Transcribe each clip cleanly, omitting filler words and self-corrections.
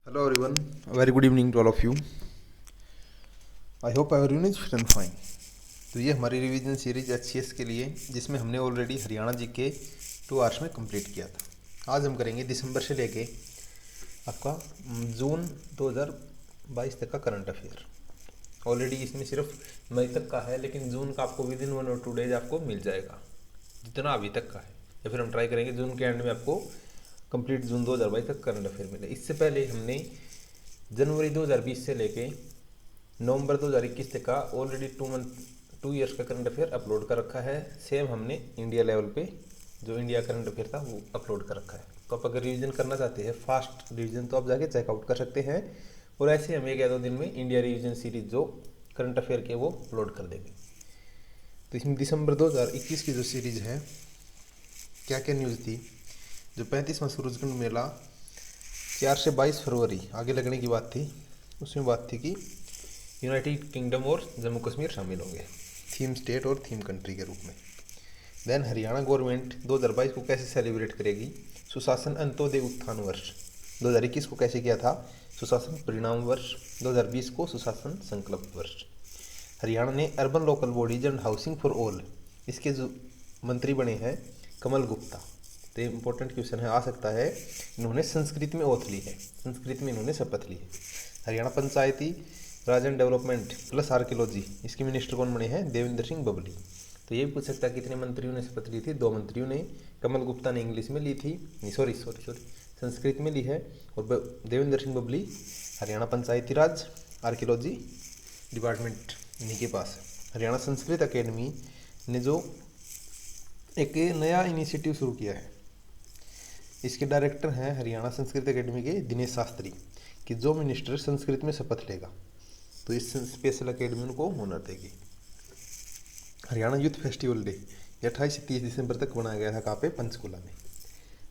Hello everyone, a very good evening to all of you. I hope everyone is fit and fine. तो ये हमारी revision series HCS के लिए जिसमें हमने ऑलरेडी हरियाणा जी के 2 आवर्स में कंप्लीट किया था। आज हम करेंगे दिसंबर से लेके आपका जून 2022 तक का करंट अफेयर। ऑलरेडी इसमें सिर्फ मई तक का है, लेकिन जून का आपको विद इन 1 और 2 डेज आपको मिल जाएगा जितना अभी तक का है, या फिर हम ट्राई करेंगे जून के एंड में आपको कंप्लीट जून 2022 तक करंट अफेयर मिले। इससे पहले हमने जनवरी 2020 से लेके नवंबर 2021 तक का ऑलरेडी 2 ईयर्स का करंट अफेयर अपलोड कर रखा है। सेम हमने इंडिया लेवल पे जो इंडिया करंट अफेयर था वो अपलोड कर रखा है। तो आप अगर रिवीजन करना चाहते हैं फास्ट रिवीजन तो आप जाके चेकआउट कर सकते हैं, और ऐसे हम 1 या 2 दिन में इंडिया रिवीजन सीरीज जो करंट अफेयर के वो अपलोड कर देंगे। तो इसमें दिसंबर 2021 की जो सीरीज है, क्या क्या न्यूज़ थी। जो 35वां सूरजकुंड मेला 4 से 22 फरवरी आगे लगने की बात थी, उसमें बात थी कि यूनाइटेड किंगडम और जम्मू कश्मीर शामिल होंगे थीम स्टेट और थीम कंट्री के रूप में। देन हरियाणा गवर्नमेंट 2022 को कैसे सेलिब्रेट करेगी। सुशासन अंत्योदय उत्थान वर्ष 2021 को कैसे किया था सुशासन परिणाम वर्ष, 2020 को सुशासन संकल्प वर्ष। हरियाणा ने urban local bodies and housing for all, इसके जो मंत्री बने हैं कमल गुप्ता। तो इम्पोर्टेंट क्वेश्चन है, आ सकता है। इन्होंने संस्कृत में ओथ ली है, संस्कृत में इन्होंने शपथ ली है। हरियाणा पंचायती राज एंड डेवलपमेंट प्लस आर्कियोलॉजी, इसके मिनिस्टर कौन बने हैं देवेंद्र सिंह बबली। तो ये भी पूछ सकता है कितने मंत्रियों ने शपथ ली थी, 2 मंत्रियों ने। कमल गुप्ता ने इंग्लिश में ली थी, नहीं सॉरी संस्कृत में ली है, और देवेंद्र सिंह बबली हरियाणा पंचायती राज आर्कियोलॉजी डिपार्टमेंट इन्हीं के पास है। हरियाणा संस्कृत अकेडमी ने जो एक नया इनिशिएटिव शुरू किया है, इसके डायरेक्टर हैं हरियाणा संस्कृत अकेडमी के दिनेश शास्त्री, कि जो मिनिस्टर संस्कृत में शपथ लेगा तो इस स्पेशल अकेडमी उनको होनर देगी। हरियाणा यूथ फेस्टिवल डे 28 से 30 दिसंबर तक बनाया गया था, कहाँ पे, पंचकुला में।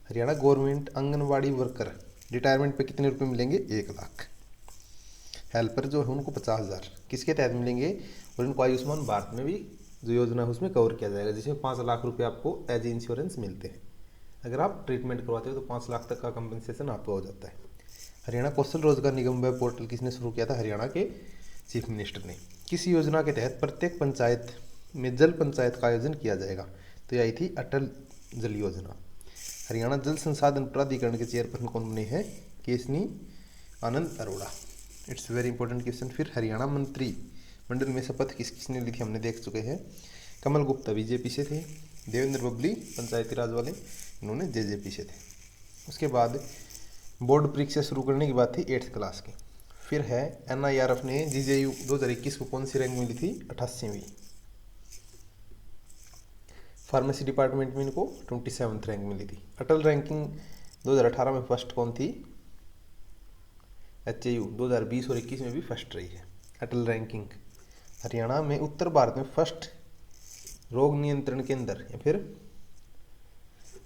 Haryana government anganwadi worker retirement पे कितने रुपए मिलेंगे, 1 लाख। हेल्पर जो है उनको 50,000 किसके तहत मिलेंगे, और इनको आयुष्मान भारत में भी जो योजना है उसमें कवर किया जाएगा, जिसमें 5 लाख रुपये आपको एज इंश्योरेंस मिलते हैं। अगर आप ट्रीटमेंट करवाते हो तो 5 लाख तक का कंपनसेशन आपको हो जाता है। हरियाणा कौशल रोजगार निगम वेब पोर्टल किसने शुरू किया था, हरियाणा के चीफ मिनिस्टर ने। किस योजना के तहत प्रत्येक पंचायत में जल पंचायत का आयोजन किया जाएगा, तो ये आई थी अटल जल योजना। हरियाणा जल संसाधन प्राधिकरण के चेयरपर्सन कौन बने हैं, Keshni Anand Arora. It's very important question. फिर हरियाणा मंत्री मंडल में शपथ किस किसने ली थी, हमने देख चुके हैं। कमल गुप्ता बीजेपी से थे, देवेंद्र बबली पंचायती राज वाले, इन्होंने जेजेपी से थे। उसके बाद बोर्ड परीक्षा शुरू करने की बात थी 8th क्लास की। फिर है एनआईआरएफ ने जीजेयू 2021 को कौन सी रैंक मिली थी, 88वीं। फार्मेसी डिपार्टमेंट में इनको 27th रैंक मिली थी। अटल रैंकिंग 2018 में फर्स्ट कौन थी, एचएयू 2020 और 21 में भी फर्स्ट रही है अटल रैंकिंग। हरियाणा में उत्तर भारत में फर्स्ट रोग नियंत्रण केंद्र या फिर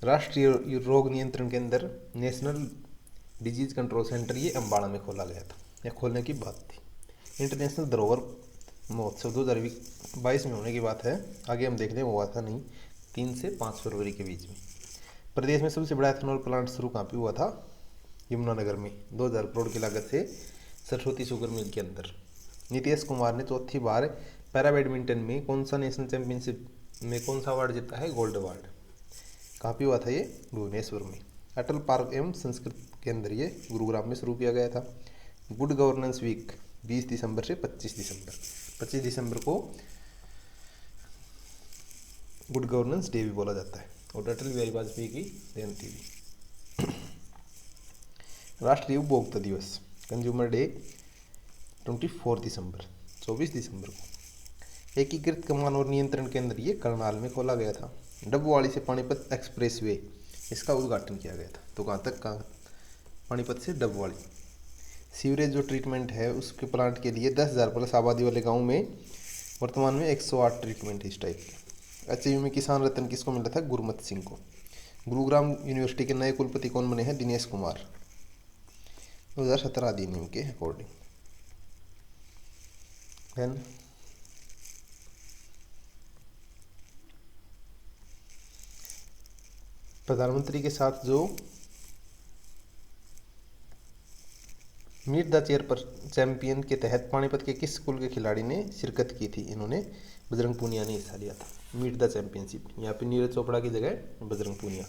राष्ट्रीय रोग नियंत्रण केंद्र नेशनल डिजीज कंट्रोल सेंटर ये अम्बाड़ा में खोला गया था, या खोलने की बात थी। इंटरनेशनल धरोहर महोत्सव 2022 में होने की बात है, आगे हम देख लें, वो हुआ था नहीं, 3 से 5 फरवरी के बीच में। प्रदेश में सबसे बड़ा एथेनॉल प्लांट शुरू कहाँ पे हुआ था, यमुनानगर में, 2000 करोड़ की लागत से सरस्वती शुगर मिल के अंदर। नीतीश कुमार ने 4थी बार पैरा बैडमिंटन में कौन सा नेशनल चैंपियनशिप में कौन सा अवार्ड जीता है, गोल्ड अवार्ड। कहाँ पे हुआ था ये, भुवनेश्वर में। अटल पार्क एवं संस्कृत केंद्र ये गुरुग्राम में शुरू किया गया था। गुड गवर्नेंस वीक 20 दिसंबर से 25 दिसंबर, 25 दिसंबर को गुड गवर्नेंस डे भी बोला जाता है, और अटल बिहारी वाजपेयी की जयंती भी। राष्ट्रीय उपभोक्ता दिवस कंज्यूमर डे 24 दिसंबर, 24 दिसंबर को। एकीकृत कमान और नियंत्रण केंद्र ये करनाल में खोला गया था। डबवाली से पानीपत एक्सप्रेसवे, इसका उद्घाटन किया गया था। तो कहाँ तक, कहाँ, पानीपत से डबवाली। सीवरेज जो ट्रीटमेंट है उसके प्लांट के लिए 10,000 प्लस आबादी वाले गांव में वर्तमान में 108 ट्रीटमेंट इस टाइप के। एचयू में किसान रत्न किसको मिला था, गुरमत सिंह को। गुरुग्राम यूनिवर्सिटी के नए कुलपति कौन बने हैं, दिनेश कुमार, 2017 अधिनियम के अकॉर्डिंग। देन प्रधानमंत्री के साथ जो मीट द चेयर पर चैंपियन के तहत पानीपत के किस स्कूल के खिलाड़ी ने शिरकत की थी? इन्होंने बजरंग पूनिया ने हिस्सा लिया था मीट द चैंपियनशिप। यहाँ पे नीरज चोपड़ा की जगह बजरंग पूनिया।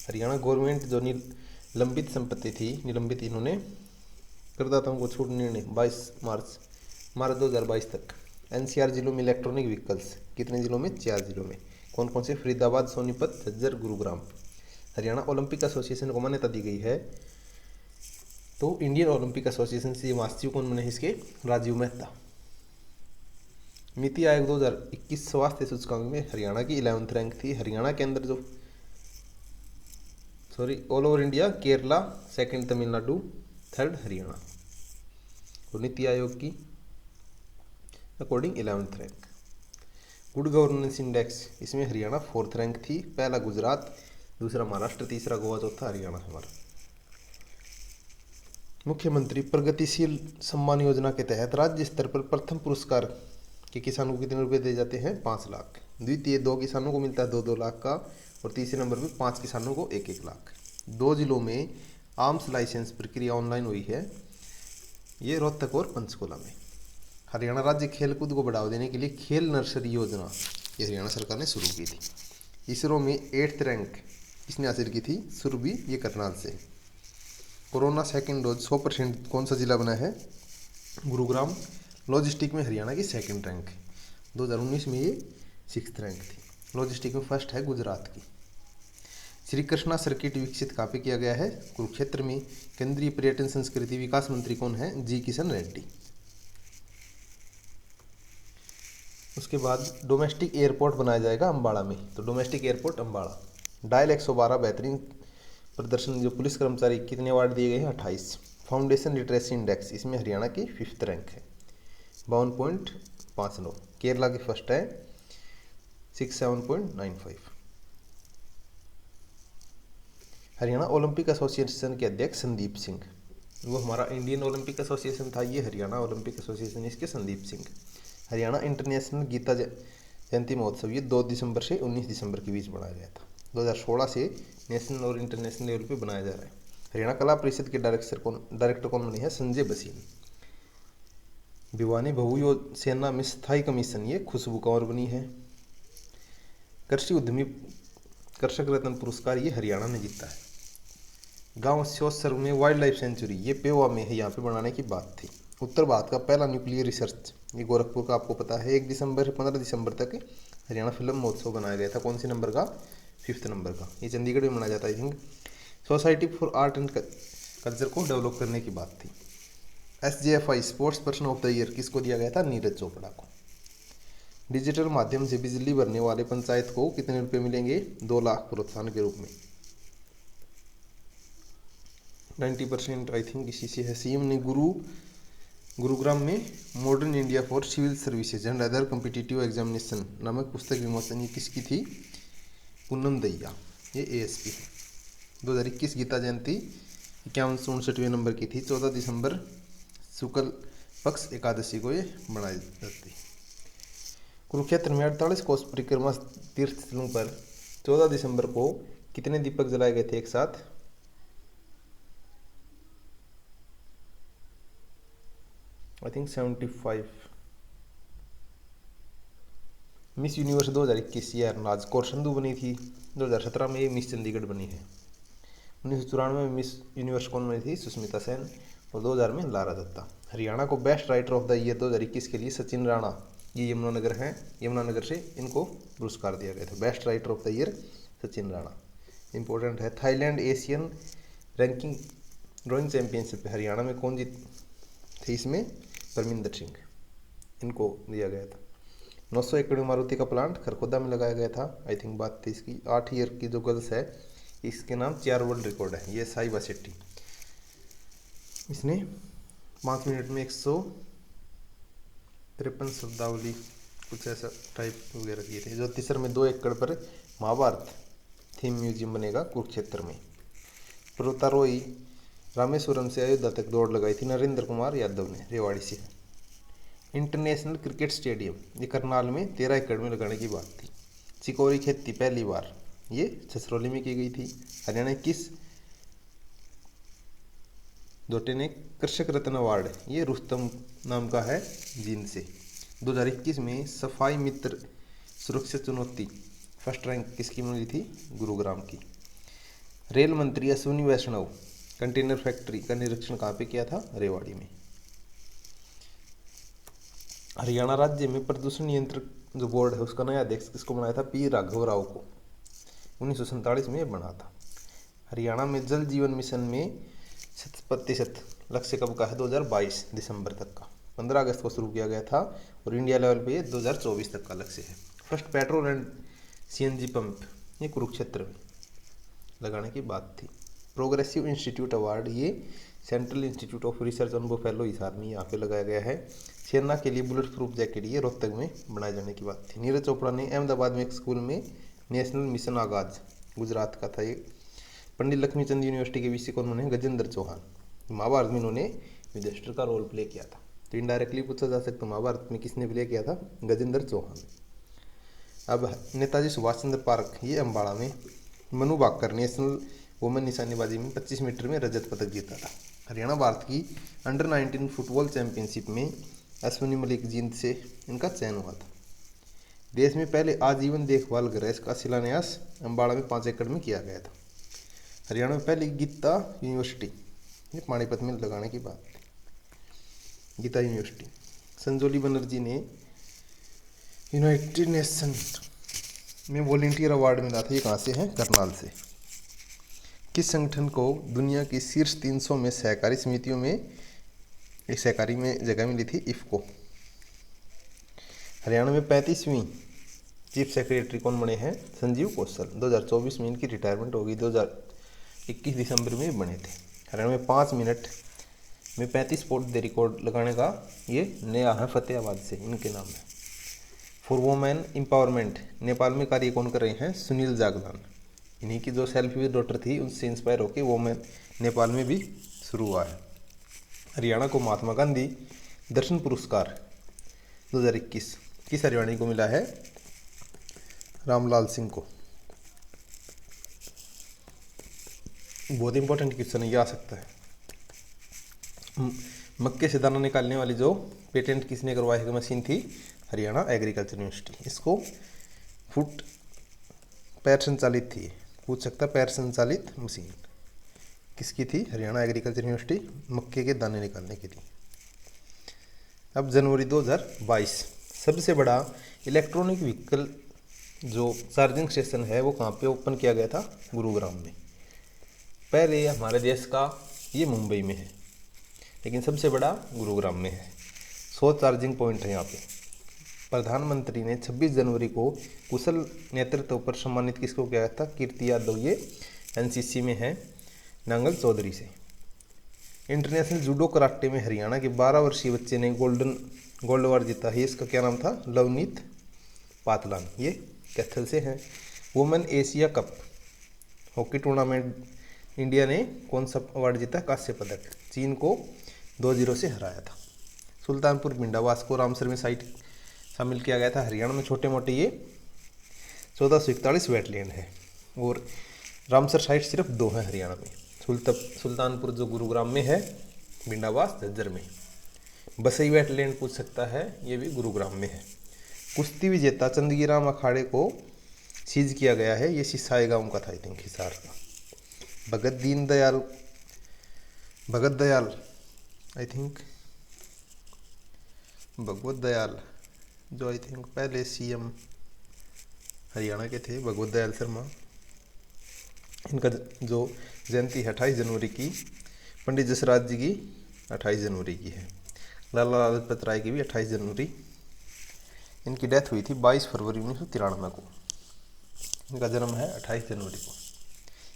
हरियाणा गवर्नमेंट जो निलंबित संपत्ति थी निलंबित इन्होंने करदाताओं को छूट निर्णय 22 मार्च 2022 तक। एनसीआर जिलों में इलेक्ट्रॉनिक व्हीकल्स कितने जिलों में? 4 जिलों में। कौन कौन से? फरीदाबाद, सोनीपत, झज्जर, गुरुग्राम। हरियाणा ओलंपिक एसोसिएशन को मान्यता दी गई है तो इंडियन ओलंपिक एसोसिएशन से महासचिव कौन बने इसके? राजीव मेहता। नीति आयोग 2021 स्वास्थ्य सूचकांक में हरियाणा की 11th रैंक थी। हरियाणा के अंदर जो all over India Kerala, second Tamil Nadu, third Haryana. और नीति आयोग की according 11th rank. Good governance index इसमें हरियाणा 4th रैंक थी। पहला गुजरात, दूसरा महाराष्ट्र, तीसरा गोवा, चौथा हरियाणा हमारा। मुख्यमंत्री प्रगतिशील सम्मान योजना के तहत राज्य स्तर पर प्रथम पुरस्कार के किसानों को कितने रुपए दिए जाते हैं? 5 लाख। द्वितीय 2 किसानों को मिलता है 2-2 लाख का। और तीसरे नंबर पे 5 किसानों को 1-1 लाख। 2 जिलों में आर्म्स लाइसेंस प्रक्रिया ऑनलाइन हुई है, ये रोहतक और पंचकुला में। हरियाणा राज्य खेलकूद को बढ़ावा देने के लिए खेल नर्सरी योजना ये हरियाणा सरकार ने शुरू की थी। इसरो में 8th रैंक किसने हासिल की थी? सुरभि, ये करनाल से। कोरोना सेकेंड डोज 100% कौन सा जिला बना है? गुरुग्राम। लॉजिस्टिक में हरियाणा की 2nd रैंक। 2019 में ये 6th रैंक थी। लॉजिस्टिक में फर्स्ट है गुजरात की। श्री कृष्णा सर्किट विकसित कहाँ पे किया गया है? कुरुक्षेत्र में। केंद्रीय पर्यटन संस्कृति विकास मंत्री कौन है? जी किशन रेड्डी। उसके बाद डोमेस्टिक एयरपोर्ट बनाया जाएगा अम्बाड़ा में, तो डोमेस्टिक एयरपोर्ट अम्बाड़ा। डायल 112 बेहतरीन प्रदर्शन जो पुलिस कर्मचारी कितने अवार्ड दिए गए हैं? 28। फाउंडेशन लिटरेसी इंडेक्स इसमें हरियाणा की 5th रैंक है 52.59। केरला की फर्स्ट है 67.95। हरियाणा ओलंपिक एसोसिएशन के अध्यक्ष संदीप सिंह, वो हमारा इंडियन ओलंपिक एसोसिएशन था, ये हरियाणा ओलंपिक एसोसिएशन इसके संदीप सिंह। हरियाणा इंटरनेशनल गीता जयंती महोत्सव ये 2 दिसंबर से 19 दिसंबर के बीच बनाया गया था। 2016 से नेशनल और इंटरनेशनल लेवल पे बनाया जा रहा है। हरियाणा कला परिषद के डायरेक्टर कौन बने हैं? संजय बसीन। भिवानी बहु सेना में स्थायी कमीशन ये खुशबू कंवर बनी है। कृषि उद्यमी कृषक रत्न पुरस्कार ये हरियाणा ने जीता है। गांव स्योसर में वाइल्ड लाइफ सेंचुरी ये पेवा में है, यहाँ पे बनाने की बात थी। उत्तर भारत का पहला न्यूक्लियर रिसर्च ये गोरखपुर का आपको पता है। 1 दिसंबर से 15 दिसंबर तक हरियाणा फिल्म महोत्सव बनाया गया था। कौन सी नंबर का? 5th नंबर का। ये चंडीगढ़ में मनाया जाता है। I think society for art and culture को डेवलप करने की बात थी। SJFI sports person of the year किसको दिया गया था? नीरज चोपड़ा को। डिजिटल माध्यम से बिजली भरने वाले पंचायत को कितने रुपए मिलेंगे? 2 लाख प्रोत्साहन के रूप में। 90% आई थिंक इसी से है। सीएम ने गुरुग्राम में modern India for civil services and other competitive examination नामक पुस्तक विमोचन ये किसकी थी? पूनम दहिया, ये ASP। 2021 गीता जयंती 51-59वें नंबर की थी। 14 दिसंबर शुक्ल पक्ष एकादशी को ये मनाई जाती। कुरुक्षेत्र में 48 कोस परिक्रमा तीर्थ स्थलों पर 14 दिसंबर को कितने दीपक जलाए गए थे एक साथ? I think 75। मिस यूनिवर्स 2021 ये अरनाज कौर संधू बनी थी। 2017 में ये मिस चंडीगढ़ बनी है। 1994 में मिस यूनिवर्स कौन बनी थी? सुष्मिता सेन। और 2000 में लारा दत्ता। हरियाणा को best writer of the year 2021 के लिए सचिन राणा, ये यमुनानगर से इनको पुरस्कार दिया गया था। Best writer of the year Sachin Rana. Important है। Thailand Asian ranking drawing championship Haryana में कौन जीत थे? इसमें परमिंदर सिंह, इनको दिया गया था। 900 एकड़ में मारुति का प्लांट खरखोदा में लगाया गया था। आई थिंक बात थी इसकी। 8 ईयर की जो गर्ल्स है इसके नाम 4 वर्ल्ड रिकॉर्ड है। ये साहिबा शेट्टी, इसने 5 मिनट में 153 शब्दावली कुछ ऐसा टाइप वगैरह किए थे। ज्योतिसर में 2 एकड़ पर महाभारत थीम म्यूजियम बनेगा कुरुक्षेत्र में। पर्वतारोही रामेश्वरम से अयोध्या तक दौड़ लगाई थी नरेंद्र कुमार यादव ने, रेवाड़ी से। इंटरनेशनल क्रिकेट स्टेडियम ये करनाल में 13 एकड़ में लगाने की बात थी। चिकोरी खेती पहली बार ये छछरौली में की गई थी। हरियाणा किस दोटे ने कृषक रत्न अवार्ड, ये रुस्तम नाम का है जींद से। 2021 में सफाई मित्र सुरक्षा चुनौती फर्स्ट रैंक किसकी मिली थी? गुरुग्राम की। रेल मंत्री अश्विनी वैष्णव कंटेनर फैक्ट्री का निरीक्षण कहाँ पे किया था? रेवाड़ी में। हरियाणा राज्य में प्रदूषण नियंत्रक जो बोर्ड है उसका नया अध्यक्ष किसको बनाया था? पी राघव राव को 1947 में बना था। हरियाणा में जल जीवन मिशन में 100% लक्ष्य कब का है? 2022 दिसंबर तक का। 15 अगस्त को शुरू किया गया था और इंडिया लेवल पे 2024 तक का लक्ष्य है। First petrol and CNG pump ये कुरुक्षेत्र में लगाने की बात थी। प्रोग्रेसिव इंस्टीट्यूट अवार्ड ये central institute of research on buffalo Hisar में यहाँ पे लगाया गया है। सेना के लिए बुलेट प्रूफ जैकेट ये रोहतक में बनाए जाने की बात थी। नीरज चोपड़ा ने अहमदाबाद में एक स्कूल में नेशनल मिशन आगाज, गुजरात का था ये। पंडित लक्ष्मीचंद यूनिवर्सिटी के वीसी कौन बने? गजेंद्र चौहान। महाभारत में इन्होंने युधिष्ठिर का रोल प्ले किया था। तो इनडायरेक्टली पूछा जा सकता है महाभारत में किसने प्ले किया था? गजेंद्र चौहान। अब नेताजी सुभाष चंद्र पार्क ये अम्बाड़ा में। मनु भाकर नेशनल वुमेन निशानेबाजी में 25 मीटर में रजत पदक जीता था। हरियाणा भारत की अंडर 19 फुटबॉल चैंपियनशिप में अश्विनी मलिक जींद से इनका चयन हुआ था। देश में पहले आजीवन देखभाल गृह का शिलान्यास अम्बाड़ा में 5 एकड़ में किया गया था। हरियाणा में पहली गीता यूनिवर्सिटी ये पानीपत में लगाने की बात है। गीता यूनिवर्सिटी। संजोली बनर्जी ने यूनाइटेड नेशन में वॉलेंटियर अवार्ड मिला था। ये कहाँ से है? करनाल से। किस संगठन को दुनिया की शीर्ष 300 में सहकारी समितियों में एक सहकारी में जगह मिली थी? इफ्को। हरियाणा में 35वीं चीफ सेक्रेटरी कौन बने हैं? संजीव कौशल। 2024 में इनकी रिटायरमेंट होगी। 2021 दिसंबर में बने थे। हरियाणा में 5 मिनट में 35 स्पोर्ट दे रिकॉर्ड लगाने का ये नया है फतेहाबाद से, इनके नाम है। फॉर वुमेन एम्पावरमेंट नेपाल में कार्य कौन कर रहे हैं? सुनील जागलान। इन्हीं की जो सेल्फी विद डॉटर थी उनसे इंस्पायर होकर वुमेन नेपाल में भी शुरू हुआ है। हरियाणा को महात्मा गांधी दर्शन पुरस्कार 2021 किस हरियाणवी को मिला है? रामलाल सिंह को। बहुत इंपॉर्टेंट क्वेश्चन है, ये आ सकता है। मक्के से दाना निकालने वाली जो पेटेंट किसने करवाई है मशीन थी? Haryana agriculture university. इसको फुट पैर संचालित थी, पूछ सकता पैर संचालित मशीन किसकी थी? हरियाणा एग्रीकल्चर यूनिवर्सिटी, मक्के के दाने निकालने के लिए। अब जनवरी 2022 सबसे बड़ा इलेक्ट्रॉनिक व्हीकल जो चार्जिंग स्टेशन है वो कहाँ पे ओपन किया गया था? गुरुग्राम में। पहले हमारे देश का ये मुंबई में है, लेकिन सबसे बड़ा गुरुग्राम में है। 100 चार्जिंग पॉइंट है यहाँ पे। प्रधानमंत्री ने 26 जनवरी को कुशल नेतृत्व पर सम्मानित किसको किया था? कीर्ति यादव। ये एनसीसी में है, नांगल चौधरी से। इंटरनेशनल जूडो कराटे में हरियाणा के 12 वर्षीय बच्चे ने गोल्ड अवार्ड जीता है। इसका क्या नाम था? लवनीत पातलान। ये कैथल से हैं। Women Asia cup hockey tournament India ने कौन सा अवार्ड जीता? कांस्य पदक। चीन को 2-0 से हराया था। सुल्तानपुर भिंडावास को रामसर में साइट शामिल किया गया था। हरियाणा में छोटे मोटे ये 1441 वेटलैंड है और रामसर साइट सिर्फ 2 हैं हरियाणा में। सुल्तानपुर जो गुरुग्राम में है, भिंडावास झज्जर में। बसई वेटलैंड पूछ सकता है, ये भी गुरुग्राम में है। कुश्ती विजेता चंदगीराम अखाड़े को सीज किया गया है। ये सिसाई गांव का था, आई थिंक हिसार का। भगत दयाल आई थिंक भगवत दयाल जो आई थिंक पहले सीएम हरियाणा के थे, भगवत दयाल शर्मा। इनका जो जयंती है 28 जनवरी की। पंडित जसराज जी की 28 जनवरी की है। लाला लाजपत राय की भी 28 जनवरी। इनकी डेथ हुई थी 22 फरवरी 1993 को। इनका जन्म है 28 जनवरी को।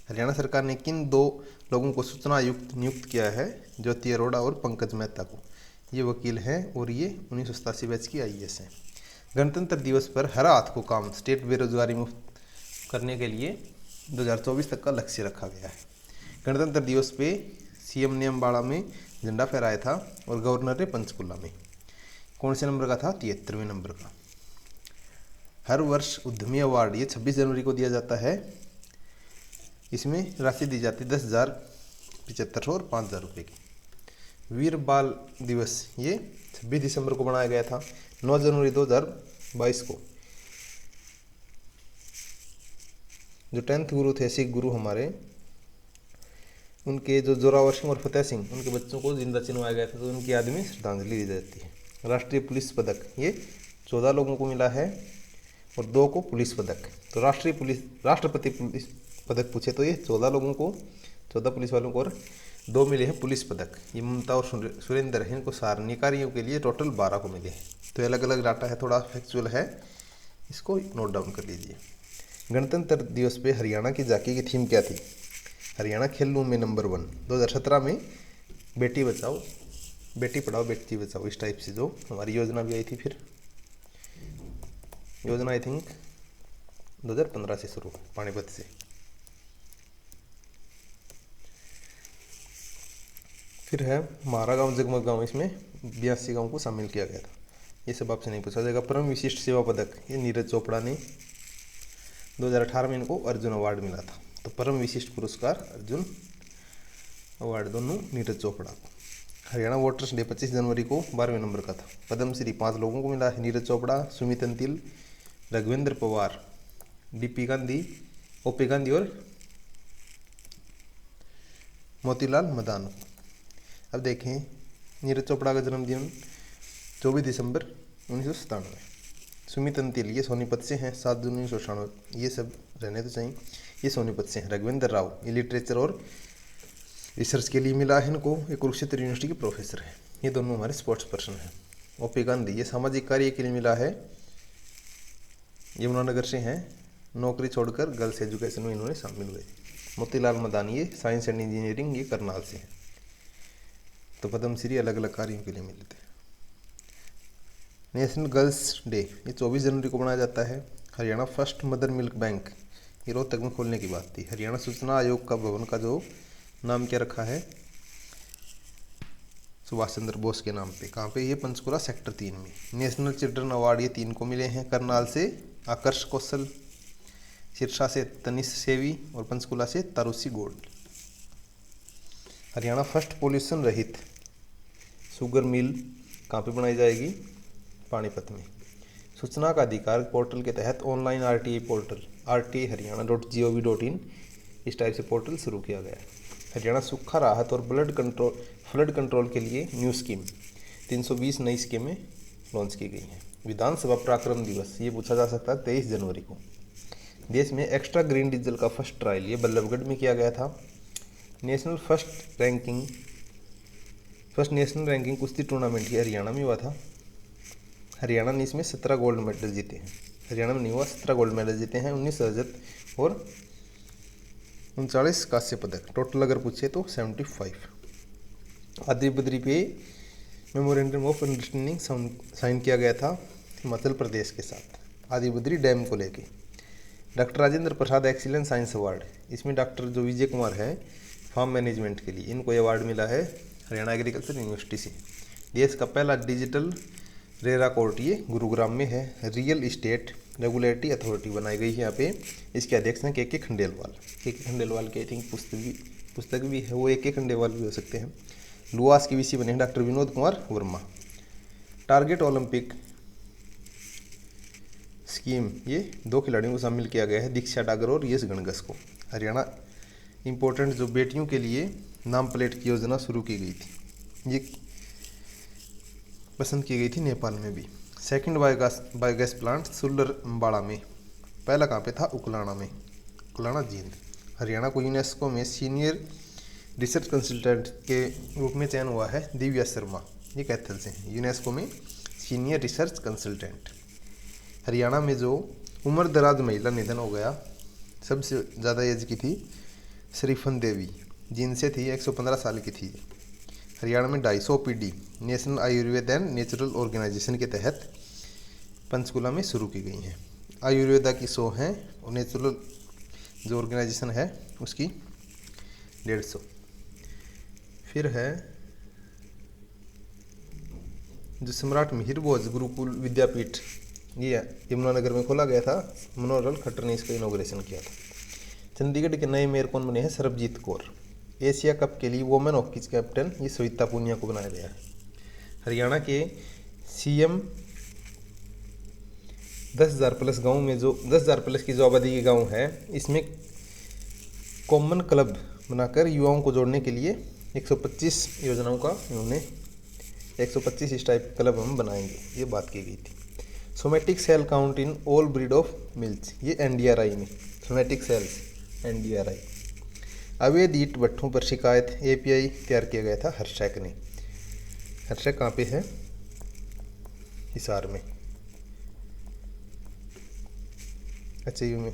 हरियाणा सरकार ने किन 2 लोगों को सूचना आयुक्त नियुक्त किया है? ज्योति अरोड़ा और पंकज मेहता को। ये वकील हैं और ये 1987 बैच की आईएएस हैं। गणतंत्र दिवस पर हर हाथ को काम स्टेट बेरोजगारी मुक्त करने के लिए 2024 तक का लक्ष्य रखा गया है। गणतंत्र दिवस पे सीएम ने अम्बाड़ा में झंडा फहराया था और गवर्नर ने पंचकुला में। कौन से नंबर का था? 73वें नंबर का। हर वर्ष उद्यमी अवार्ड ये 26 जनवरी को दिया जाता है। इसमें राशि दी जाती 10,000, 7500 और 5,000 रुपये की। वीर बाल दिवस ये 26 दिसंबर को बनाया गया था। 9 जनवरी 2022 को जो 10th गुरु थे, सिख गुरु हमारे, उनके जो जोरावर सिंह और फतेह सिंह, उनके बच्चों को जिंदा चिनवाया गया था, तो उनकी याद में श्रद्धांजलि दी जाती है। राष्ट्रीय पुलिस पदक ये 14 लोगों को मिला है और 2 को पुलिस पदक। तो राष्ट्रपति पुलिस पदक पूछे तो ये 14 लोगों को, 14 पुलिस वालों को, और 2 मिले हैं पुलिस पदक। ये ममता और सुरेंद्र हैं, इनको सारणी कार्यों के लिए टोटल 12 को मिले हैं। तो अलग अलग डाटा है, थोड़ा फैक्चुअल है, इसको नोट डाउन कर लीजिए। गणतंत्र दिवस पे हरियाणा की झांकी की थीम क्या थी? हरियाणा खेल लूँ में नंबर 1। 2017 में बेटी बचाओ, बेटी पढ़ाओ, बेटी बचाओ, इस टाइप से जो हमारी योजना भी आई थी। फिर योजना आई थिंक 2015 से शुरू, पानीपत से। फिर है हमारा गांव जगमग गांव, इसमें 82 गांव को शामिल किया गया था। ये सब आपसे नहीं पूछा जाएगा। परम विशिष्ट सेवा पदक ये नीरज चोपड़ा ने 2018 में इनको अर्जुन अवार्ड मिला था। तो परम विशिष्ट पुरस्कार, अर्जुन अवार्ड दोनों नीरज चोपड़ा को। हरियाणा वोटर्स डे 25 जनवरी को 12वें नंबर का था। पद्मश्री 5 लोगों को मिला है, नीरज चोपड़ा, सुमित अंतिल, राघवेंद्र पवार, डीपी गांधी, ओपी गांधी और मोतीलाल मदान। अब देखें, नीरज चोपड़ा का जन्मदिन 24 दिसंबर 1997। सुमित अंतिल ये सोनीपत से हैं, 7 जून 1996। ये सब रहने तो चाहिए, ये सोनीपत से हैं। रघुवेंद्र राव ये लिटरेचर और रिसर्च के लिए मिला है इनको, ये कुरुक्षेत्र यूनिवर्सिटी के प्रोफेसर हैं। ये दोनों हमारे स्पोर्ट्स पर्सन हैं। ओपी गांधी ये सामाजिक कार्य के लिए मिला है, यमुनानगर से हैं, नौकरी छोड़कर गर्ल्स एजुकेशन में इन्होंने शामिल हुए। मोतीलाल मदानी ये साइंस एंड इंजीनियरिंग, ये करनाल से हैं। तो पद्मश्री अलग अलग कार्यों के लिए मिले थे। नेशनल गर्ल्स डे ये 24 जनवरी को मनाया जाता है। Haryana first mother milk bank ये रोहतक में खोलने की बात थी। हरियाणा सूचना आयोग का भवन का जो नाम क्या रखा है, सुभाष चंद्र बोस के नाम पे। कहाँ पे? ये पंचकुला सेक्टर 3 में। नेशनल चिल्ड्रन अवार्ड ये 3 को मिले हैं। करनाल से आकर्ष कौशल, सिरसा से तनिष सेवी और पंचकुला से तारूसी गोल्ड। हरियाणा फर्स्ट पोल्यूशन रहित शुगर मिल कहाँ पे बनाई जाएगी? पानीपत में। सूचना का अधिकार पोर्टल के तहत ऑनलाइन आरटीआई पोर्टल rti-haryana.gov.in इस टाइप से पोर्टल शुरू किया गया है। हरियाणा सूखा राहत और फ्लड कंट्रोल के लिए न्यू स्कीम 320 नई स्कीमें लॉन्च की गई हैं। विधानसभा पराक्रम दिवस ये पूछा जा सकता है 23 जनवरी को। देश में एक्स्ट्रा ग्रीन डीजल का फर्स्ट ट्रायल ये बल्लभगढ़ में किया गया था। नेशनल फर्स्ट नेशनल रैंकिंग कुश्ती टूर्नामेंट ये हरियाणा में हुआ था। हरियाणा ने इसमें 17 गोल्ड मेडल जीते हैं। हरियाणा में नहीं हुआ, 17 गोल्ड मेडल जीते हैं, 19 रजत और 39 कांस्य पदक। टोटल अगर पूछे तो 75। आदि बद्री पे मेमोरेंडम ऑफ अंडरस्टैंडिंग साइन किया गया था हिमाचल प्रदेश के साथ, आदि बद्री डैम को लेके। Doctor Rajendra Prasad excellence science award, इसमें डॉक्टर जो विजय कुमार है फार्म मैनेजमेंट के लिए, इनको ये अवार्ड मिला है हरियाणा एग्रीकल्चर यूनिवर्सिटी से। देश का पहला डिजिटल रेरा कोर्ट ये गुरुग्राम में है। रियल इस्टेट रेगुलेटरी अथॉरिटी बनाई गई है यहाँ पे। इसके अध्यक्ष हैं के खंडेलवाल। के खंडेलवाल की आई थिंक पुस्तक भी है, वो के खंडेलवाल भी हो सकते हैं। लुआस की वीसी बने हैं doctor Vinod Kumar Verma. Target Olympic scheme ये 2 खिलाड़ियों को शामिल किया गया है, दीक्षा डागर और यश गणगस को। हरियाणा इम्पोर्टेंट जो बेटियों के लिए नाम प्लेट की योजना शुरू की गई थी, ये पसंद की गई थी नेपाल में भी। सेकंड बायोगैस प्लांट सुल्लर अम्बाड़ा में, पहला कहाँ पे था? उकलाना में, उकलाना जींद। हरियाणा को यूनेस्को में सीनियर रिसर्च कंसल्टेंट के रूप में चयन हुआ है दिव्या शर्मा, ये कैथल से हैं। यूनेस्को में सीनियर रिसर्च कंसल्टेंट। हरियाणा में जो उम्र दराज महिला निधन हो गया, सबसे ज़्यादा एज की थी शरीफन देवी, जिनसे थी 115 साल की थी। हरियाणा में 250 OPD national Ayurveda and natural organisation के तहत पंचकुला में शुरू की गई हैं। आयुर्वेदा की 100 हैं और नेचुरल जो ऑर्गेनाइजेशन है उसकी 150। फिर है जो सम्राट मिहिर भोज गुरुकुल विद्यापीठ, ये यमुनानगर में खोला गया था। मनोहर लाल खट्टर ने इसका इनॉग्रेशन किया था। चंडीगढ़ के नए मेयर कौन बने हैं? सरबजीत कौर। एशिया कप के लिए वोमेन हॉकी कैप्टन ये सविता पूनिया को बनाया गया है। हरियाणा के सीएम 10,000 प्लस गाँव में जो 10,000 प्लस की जो आबादी के गाँव है, इसमें कॉमन क्लब बनाकर युवाओं को जोड़ने के लिए 125 योजनाओं का इन्होंने 125 इस टाइप क्लब हम बनाएंगे, ये बात की गई थी। Somatic cell count in all breed of mills, ये एनडीआरआई में सोमेटिक सेल्स एनडीआरआई। अवैध ईंट भट्ठों पर शिकायत एपीआई तैयार किया गया था हर्षैक ने। हर्षैक कहाँ पे है? हिसार में, एचयू में।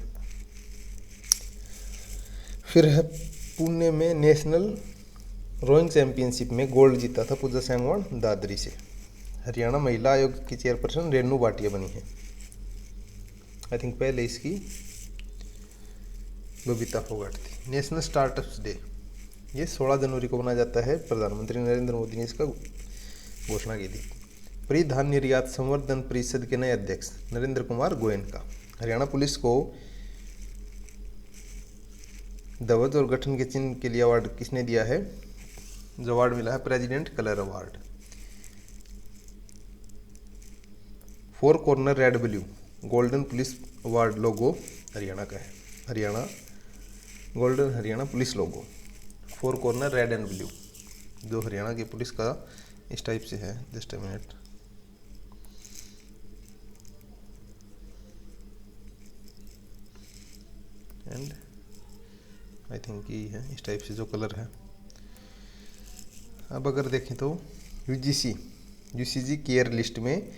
फिर है पुणे में नेशनल रोइंग चैंपियनशिप में गोल्ड जीता था पूजा सांगवान दादरी से। हरियाणा महिला आयोग की चेयरपर्सन रेणु भाटिया बनी है। आई थिंक पहले इसकी बबीता फोगाट थी। नेशनल स्टार्टअप्स डे ये 16 जनवरी को मनाया जाता है। प्रधानमंत्री नरेंद्र मोदी ने इसका घोषणा की थी। परिधान निर्यात संवर्धन परिषद के नए अध्यक्ष नरेंद्र कुमार गोयनका। हरियाणा पुलिस को ध्वज और गठन के चिन्ह के लिए अवार्ड किसने दिया है? जो अवार्ड मिला है president colour award. 4 corner red blue golden police award logo Haryana का है। Haryana golden Haryana police logo 4 corner red and blue जो हरियाणा की पुलिस का इस टाइप से है। Just a minute, and I think ये है इस टाइप से जो कलर है। अब अगर देखें तो यूजीसी केयर लिस्ट में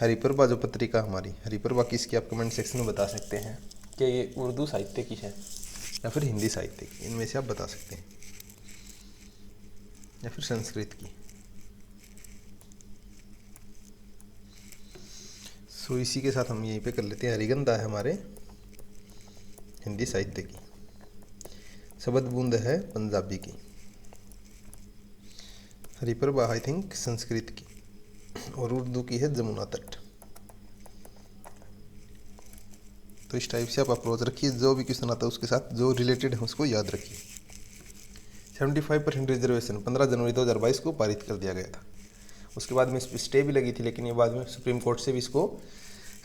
हरिप्रभा जो पत्रिका हमारी हरिप्रभा किसकी, आप कमेंट सेक्शन में बता सकते हैं कि ये उर्दू साहित्य की है या फिर हिंदी साहित्य की, इनमें से आप बता सकते हैं, या फिर संस्कृत की। सो इसी के साथ हम यहीं पे कर लेते हैं। हरिगंधा है हमारे हिंदी साहित्य की। शबद बूंद है पंजाबी की। हरिप्रभा आई थिंक संस्कृत की, और उर्दू की है जमुना तट। तो इस टाइप से आप अप्रोच रखिए, जो भी क्वेश्चन आता है उसके साथ जो रिलेटेड है उसको याद रखिए। 75% रिजर्वेशन 15 जनवरी 2022 को पारित कर दिया गया था। उसके बाद में इस पर स्टे भी लगी थी, लेकिन ये बाद में सुप्रीम कोर्ट से भी इसको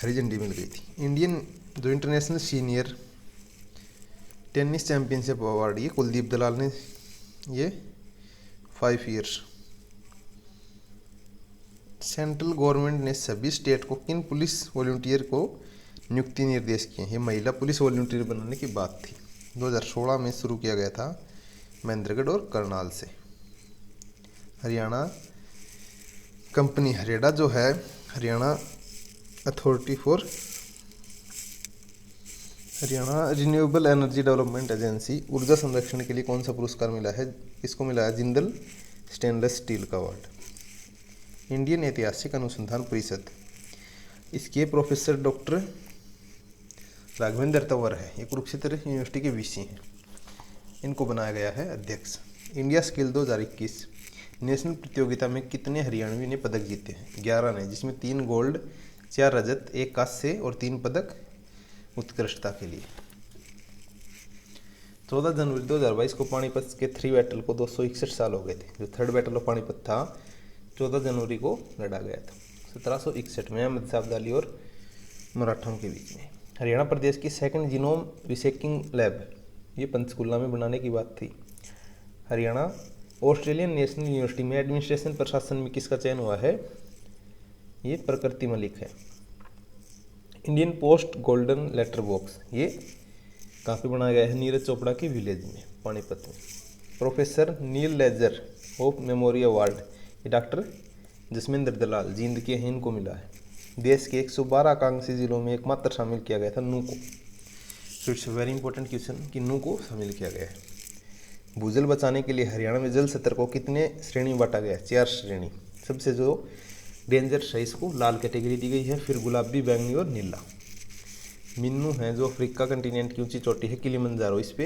हरी झंडी मिल गई थी। इंडियन जो international senior tennis championship award ये कुलदीप दलाल ने ये 5 ईयर्स। सेंट्रल गवर्नमेंट ने सभी स्टेट को किन पुलिस वॉलंटियर को नियुक्ति निर्देश किए? ये महिला पुलिस वॉलंटियर बनाने की बात थी। 2016 में शुरू किया गया था महेंद्रगढ़ और करनाल से। हरियाणा कंपनी हरेडा जो है Haryana authority for Haryana renewable energy development agency ऊर्जा संरक्षण के लिए कौन सा पुरस्कार मिला है? इसको मिला है जिंदल स्टेनलेस स्टील का अवार्ड। इंडियन ऐतिहासिक अनुसंधान परिषद इसके प्रोफेसर डॉक्टर राघवेंद्र तंवर है। ये कुरुक्षेत्र यूनिवर्सिटी के वीसी हैं। इनको बनाया गया है अध्यक्ष। इंडिया स्किल 2021 नेशनल प्रतियोगिता में कितने हरियाणवी ने पदक जीते हैं? 11 ने, जिसमें 3 गोल्ड 4 रजत 1 कांस्य और 3 पदक उत्कृष्टता के लिए। 14 जनवरी 2022 को पानीपत के 3 बैटल को 261 साल हो गए थे। जो 3rd बैटल ऑफ पानीपत था 14 जनवरी को लड़ा गया था 1761 में अहमद शाह अब्दाली और मराठाओं के बीच में। हरियाणा प्रदेश की 2nd जीनोम रिसेकिंग लैब ये पंचकुला में बनाने की बात थी। हरियाणा ऑस्ट्रेलियन नेशनल यूनिवर्सिटी में एडमिनिस्ट्रेशन प्रशासन में किसका चयन हुआ है? ये प्रकृति मलिक है। Indian post golden letter box ये कहाँ पे बनाया गया है? नीरज चोपड़ा के विलेज में पानीपत में। Professor Neil laser of memorial award ये डॉक्टर जसमेंद्र दलाल जींद के हैं, इनको मिला है। देश के 112 आकांक्षी जिलों में एकमात्र शामिल किया गया था नू को। So it's very important question कि नू को शामिल किया गया है। भूजल बचाने के लिए हरियाणा में जल स्तर को कितने श्रेणी में बांटा गया है? 4 श्रेणी। सबसे जो डेंजर है इसको लाल कैटेगरी दी गई है, फिर गुलाबी, बैंगनी और नीला। मिन्नू है जो अफ्रीका कंटिनेंट की ऊंची चोटी है किलिमंजारो, इस पे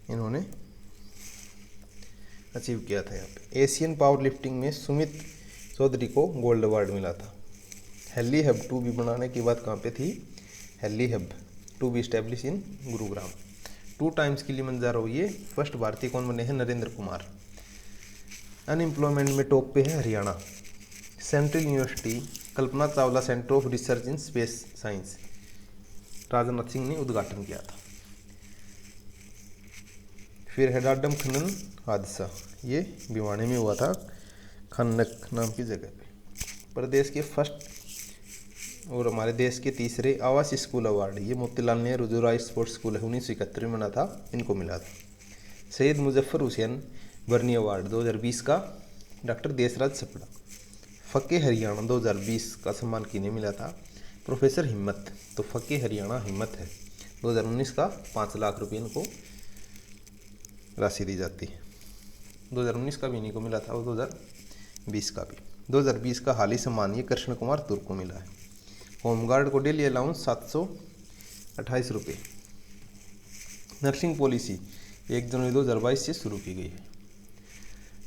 इन्होंने अचीव किया था। यहाँ पे एशियन पावर लिफ्टिंग में सुमित चौधरी को गोल्ड अवार्ड मिला था। हेली हब 2 भी बनाने की बात कहाँ पे थी? हेली हब 2 भी establish in Gurugram. 2 times Kilimanjaro, ये फर्स्ट भारतीय कौन बने हैं? नरेंद्र कुमार। अनएम्प्लॉयमेंट में टॉप पे है Haryana. Central university Kalpana Chawla centre of research in space science, Rajnath Singh ने उद्घाटन किया था। फिर है डाडम खनन हादसा, ये भिवानी में हुआ था, खन्नक नाम की जगह पे। प्रदेश के फर्स्ट और हमारे देश के तीसरे आवासीय स्कूल अवार्ड, ये मोतीलाल नेहरू जो राय स्पोर्ट्स स्कूल है 1971 में बना था, इनको मिला था। सैयद मुजफ्फर हुसैन बर्नी अवार्ड 2020 का डॉक्टर देसराज सपड़ा। फ़क़े हरियाणा 2020 का सम्मान किन्हें मिला था? प्रोफेसर हिम्मत। तो फ़क़े हरियाणा हिम्मत है। 2019 का 5 लाख रुपये इनको राशि दी जाती है। 2019 का भी इन्हीं को मिला था और 2020 का भी। 2020 का हाल ही सम्मान ये कृष्ण कुमार तुर्क को मिला है। होमगार्ड को डेली अलाउंस 728 रुपये। नर्सिंग पॉलिसी 1 जनवरी 2022 से शुरू की गई है।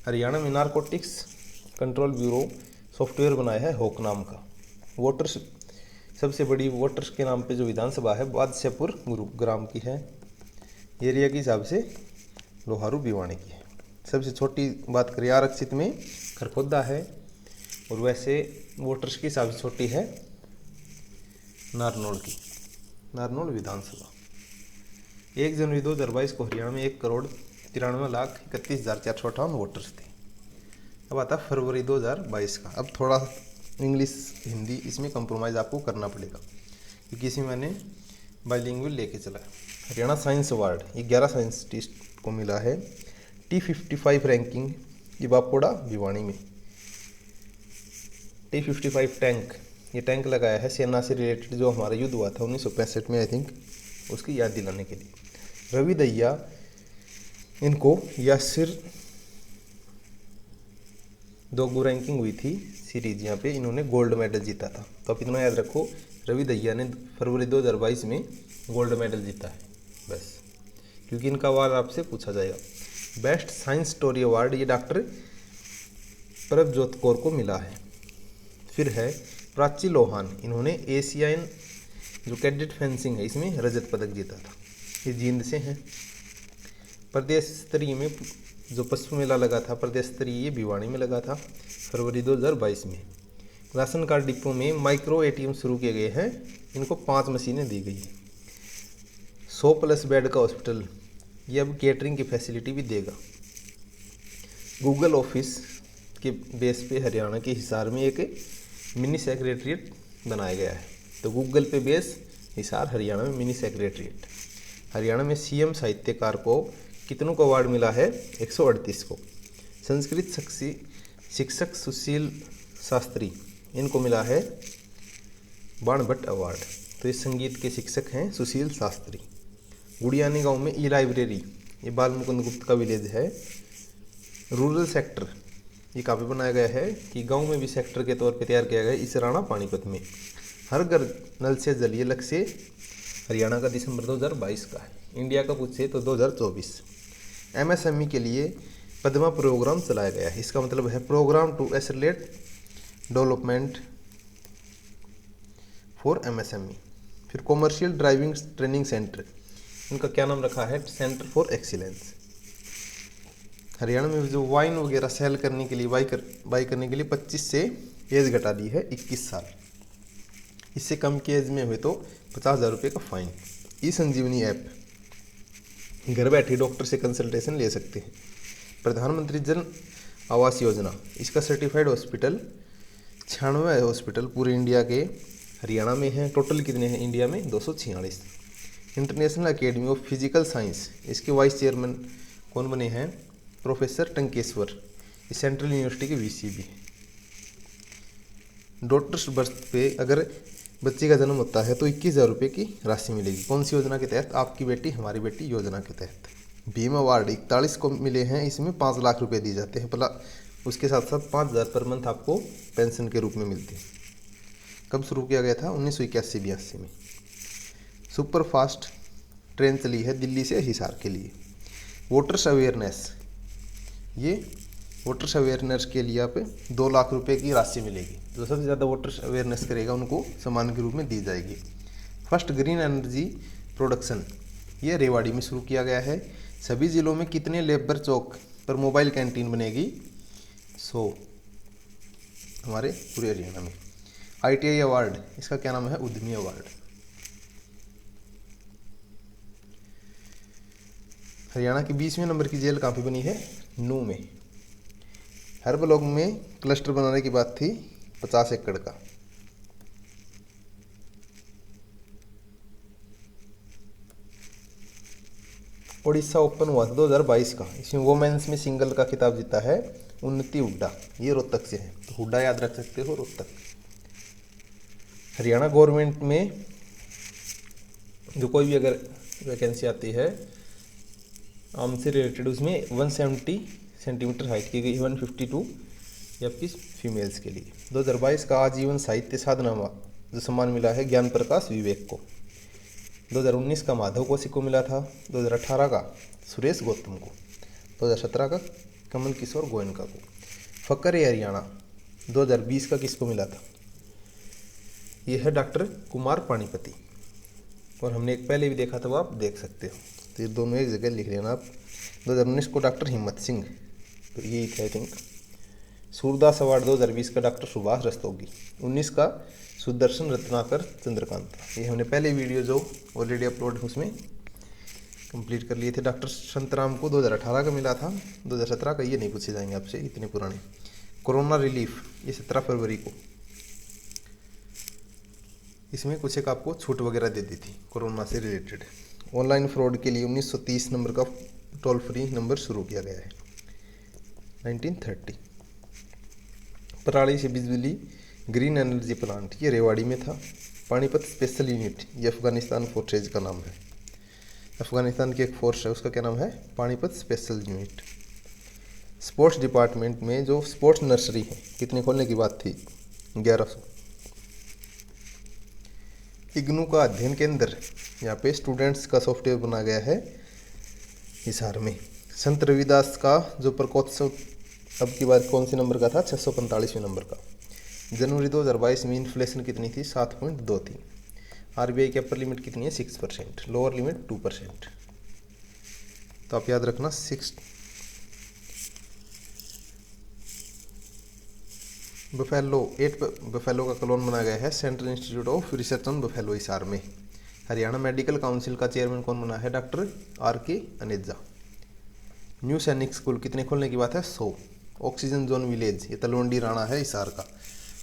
हरियाणा में नारकोटिक्स कंट्रोल ब्यूरो सॉफ्टवेयर बनाया है हॉक नाम का। वोटर्स, सबसे बड़ी वोटर्स के नाम पे जो विधानसभा है बादशाहपुर गुरुग्राम की है। एरिया के हिसाब से लोहारू भिवानी की है। सबसे छोटी बात करें आरक्षित में खरखोदा है, और वैसे वोटर्स के हिसाब से छोटी है नारनौल की, नारनौल विधानसभा। 1 जनवरी 2022 को हरियाणा में 1,93,31,458 वोटर्स थे। अब आता फरवरी 2022 का। अब थोड़ा इंग्लिश हिंदी इसमें कंप्रोमाइज़ आपको करना पड़ेगा, क्योंकि इसी मैंने बाइलिंगुअल लेके चला है। हरियाणा साइंस अवार्ड ये 11 साइंटिस्ट को मिला है। T55 रैंकिंग ये बापोड़ा भिवानी में। T55 टैंक, ये टैंक लगाया है सेना से रिलेटेड, जो हमारा युद्ध हुआ था 1965 में आई थिंक, उसकी याद दिलाने के लिए। रवि दहिया, इनको यासिर दोगु रैंकिंग हुई थी सीरीज, यहाँ पे इन्होंने गोल्ड मेडल जीता था। तो आप इतना याद रखो, रवि दहिया ने फरवरी 2022 में गोल्ड मेडल जीता है बस, क्योंकि इनका अवार्ड आपसे पूछा जाएगा। बेस्ट साइंस स्टोरी अवार्ड ये डॉक्टर प्रभजोत कौर को मिला है। फिर है प्राची लोहान, इन्होंने एशियाइन जो कैडेट फेंसिंग है इसमें रजत पदक जीता था, ये जींद से हैं। प्रदेश स्तरीय में जो पशु मेला लगा था प्रदेश स्तरीय, ये भिवानी में लगा था फरवरी 2022 में। राशन कार्ड डिपो में माइक्रो एटीएम शुरू किए गए हैं, इनको 5 मशीनें दी गई हैं। 100+ बेड का हॉस्पिटल, ये अब केटरिंग की फैसिलिटी भी देगा। गूगल ऑफिस के बेस पे हरियाणा के हिसार में एक मिनी सेक्रेटरीट बनाया गया है। तो गूगल पे बेस हिसार, हरियाणा में मिनी सेक्रेटरीट। हरियाणा में सीएम साहित्यकार को कितनों को अवार्ड मिला है? 138 को। संस्कृत शिक्षक सुशील शास्त्री, इनको मिला है बाणभट्ट अवार्ड। तो ये संगीत के शिक्षक हैं सुशील शास्त्री। गुड़ियानी गांव में ई लाइब्रेरी, ये बाल मुकुंद गुप्त का विलेज है। रूरल सेक्टर ये काफ़ी बनाया गया है कि गांव में भी सेक्टर के तौर पे तैयार किया गया है इसराना पानीपत में। हर घर नल से जल, ये लक्ष्य हरियाणा का दिसंबर 2022 का है। इंडिया का पूछे तो 2024। MSME के लिए पद्मा प्रोग्राम चलाया गया है, इसका मतलब है program to accelerate development for MSME। फिर कॉमर्शियल ड्राइविंग ट्रेनिंग सेंटर, इनका क्या नाम रखा है? Centre for excellence. हरियाणा में जो वाइन वगैरह सेल करने के लिए बाई करने के लिए 25 से एज घटा दी है 21 साल। इससे कम की एज में हुए तो 50,000 रुपये का फाइन। ई-संजीवनी ऐप, घर बैठे डॉक्टर से कंसल्टेशन ले सकते हैं। प्रधानमंत्री जन आवास योजना, इसका सर्टिफाइड हॉस्पिटल 96 हॉस्पिटल पूरे इंडिया के हरियाणा में है। टोटल कितने हैं इंडिया में? 246। International academy of physical science, इसके वाइस चेयरमैन कौन बने हैं? प्रोफेसर टंकेश्वर, ये सेंट्रल यूनिवर्सिटी के VC भी हैं। डॉटर्स बर्थ पे अगर बच्चे का जन्म होता है तो 21,000 रुपये की राशि मिलेगी। कौन सी योजना के तहत? आपकी बेटी हमारी बेटी योजना के तहत। भीम अवार्ड 41 को मिले हैं, इसमें 5 लाख रुपए दिए जाते हैं। भला उसके साथ साथ 5,000 पर मंथ आपको पेंशन के रूप में मिलते हैं। कब शुरू किया गया था? 1981-82 में। सुपर फास्ट ट्रेन चली है दिल्ली से हिसार के लिए। वोटर्स अवेयरनेस, ये वोटर्स अवेयरनेस के लिए आप 2 लाख रुपए की राशि मिलेगी। जो सबसे ज़्यादा वोटर्स अवेयरनेस करेगा उनको सम्मान के रूप में दी जाएगी। फर्स्ट ग्रीन एनर्जी प्रोडक्शन, ये रेवाड़ी में शुरू किया गया है। सभी ज़िलों में कितने लेबर चौक पर मोबाइल कैंटीन बनेगी? 100 हमारे पूरे हरियाणा में। ITI अवार्ड, इसका क्या नाम है? उद्यमी अवार्ड। हरियाणा की 20वें नंबर की जेल कहाँ पे बनी है? नू में। हर ब्लॉक में क्लस्टर बनाने की बात थी 50 एकड़ का। ओडिशा ओपन हुआ था 2022 का, इसमें वोमेन्स में सिंगल का खिताब जीता है उन्नति हुड्डा, ये रोहतक से है, तो हुड्डा याद रख सकते हो, रोहतक। हरियाणा गवर्नमेंट में जो कोई भी अगर वैकेंसी आती है आम से रिलेटेड, उसमें 170 सेंटीमीटर हाइट की गई, 152 ये आपकी फीमेल्स के लिए। 2022 का आजीवन साहित्य साधना जो सम्मान मिला है ज्ञान प्रकाश विवेक को। 2019 का माधव कौशिक को मिला था। 2018 का सुरेश गौतम को। 2017 का कमल किशोर गोयनका को। फकर ए हरियाणा 2020 का किसको मिला था? यह है डॉक्टर कुमार पानीपति, और हमने एक पहले भी देखा था, वो आप देख सकते हो, तो ये दोनों एक जगह लिख लेना आप। 2019 को डॉक्टर हिम्मत सिंह, तो यही था आई थिंक। सूरदास अवार्ड 2020 का डॉक्टर सुभाष रस्तोगी। 19 का सुदर्शन रत्नाकर चंद्रकांत, ये हमने पहले वीडियो जो ऑलरेडी अपलोड है उसमें कंप्लीट कर लिए थे। डॉक्टर संतराम को 2018 का मिला था। 2017 का ये नहीं पूछे जाएंगे आपसे, इतने पुराने। कोरोना रिलीफ ये 17 फरवरी को, इसमें कुछ एक आपको छूट वगैरह दे दी थी कोरोना से रिलेटेड। ऑनलाइन फ्रॉड के लिए 1930 नंबर का टोल फ्री नंबर शुरू किया गया है 1930। पराली से बिजली ग्रीन एनर्जी प्लांट, ये रेवाड़ी में था। पानीपत स्पेशल यूनिट, ये अफगानिस्तान फोर्सेज का नाम है। अफगानिस्तान की एक फोर्स है, उसका क्या नाम है? Panipat special unit. Sports department में जो स्पोर्ट्स नर्सरी है, कितने खोलने की बात थी? 1100। इग्नू का अध्ययन केंद्र, यहाँ पे स्टूडेंट्स का सॉफ्टवेयर बना गया है हिसार में। संत रविदास का जो प्रकोत्सव अब की बार कौन सी नंबर का था? 645वें नंबर का। जनवरी 2022 में इन्फ्लेशन कितनी थी? 7.2 थी। RBI की अपर लिमिट कितनी है? 6%, लोअर लिमिट 2%। तो आप याद रखना 6। बफेलो 8 बफेलो का क्लोन बनाया गया है central institute of research on buffalo Hisar में। हरियाणा मेडिकल काउंसिल का चेयरमैन कौन बना है? Doctor RK Aneja. न्यू सैनिक स्कूल कितने खोलने की बात है? 100। ऑक्सीजन जोन विलेज, ये तलवंडी राणा है हिसार का।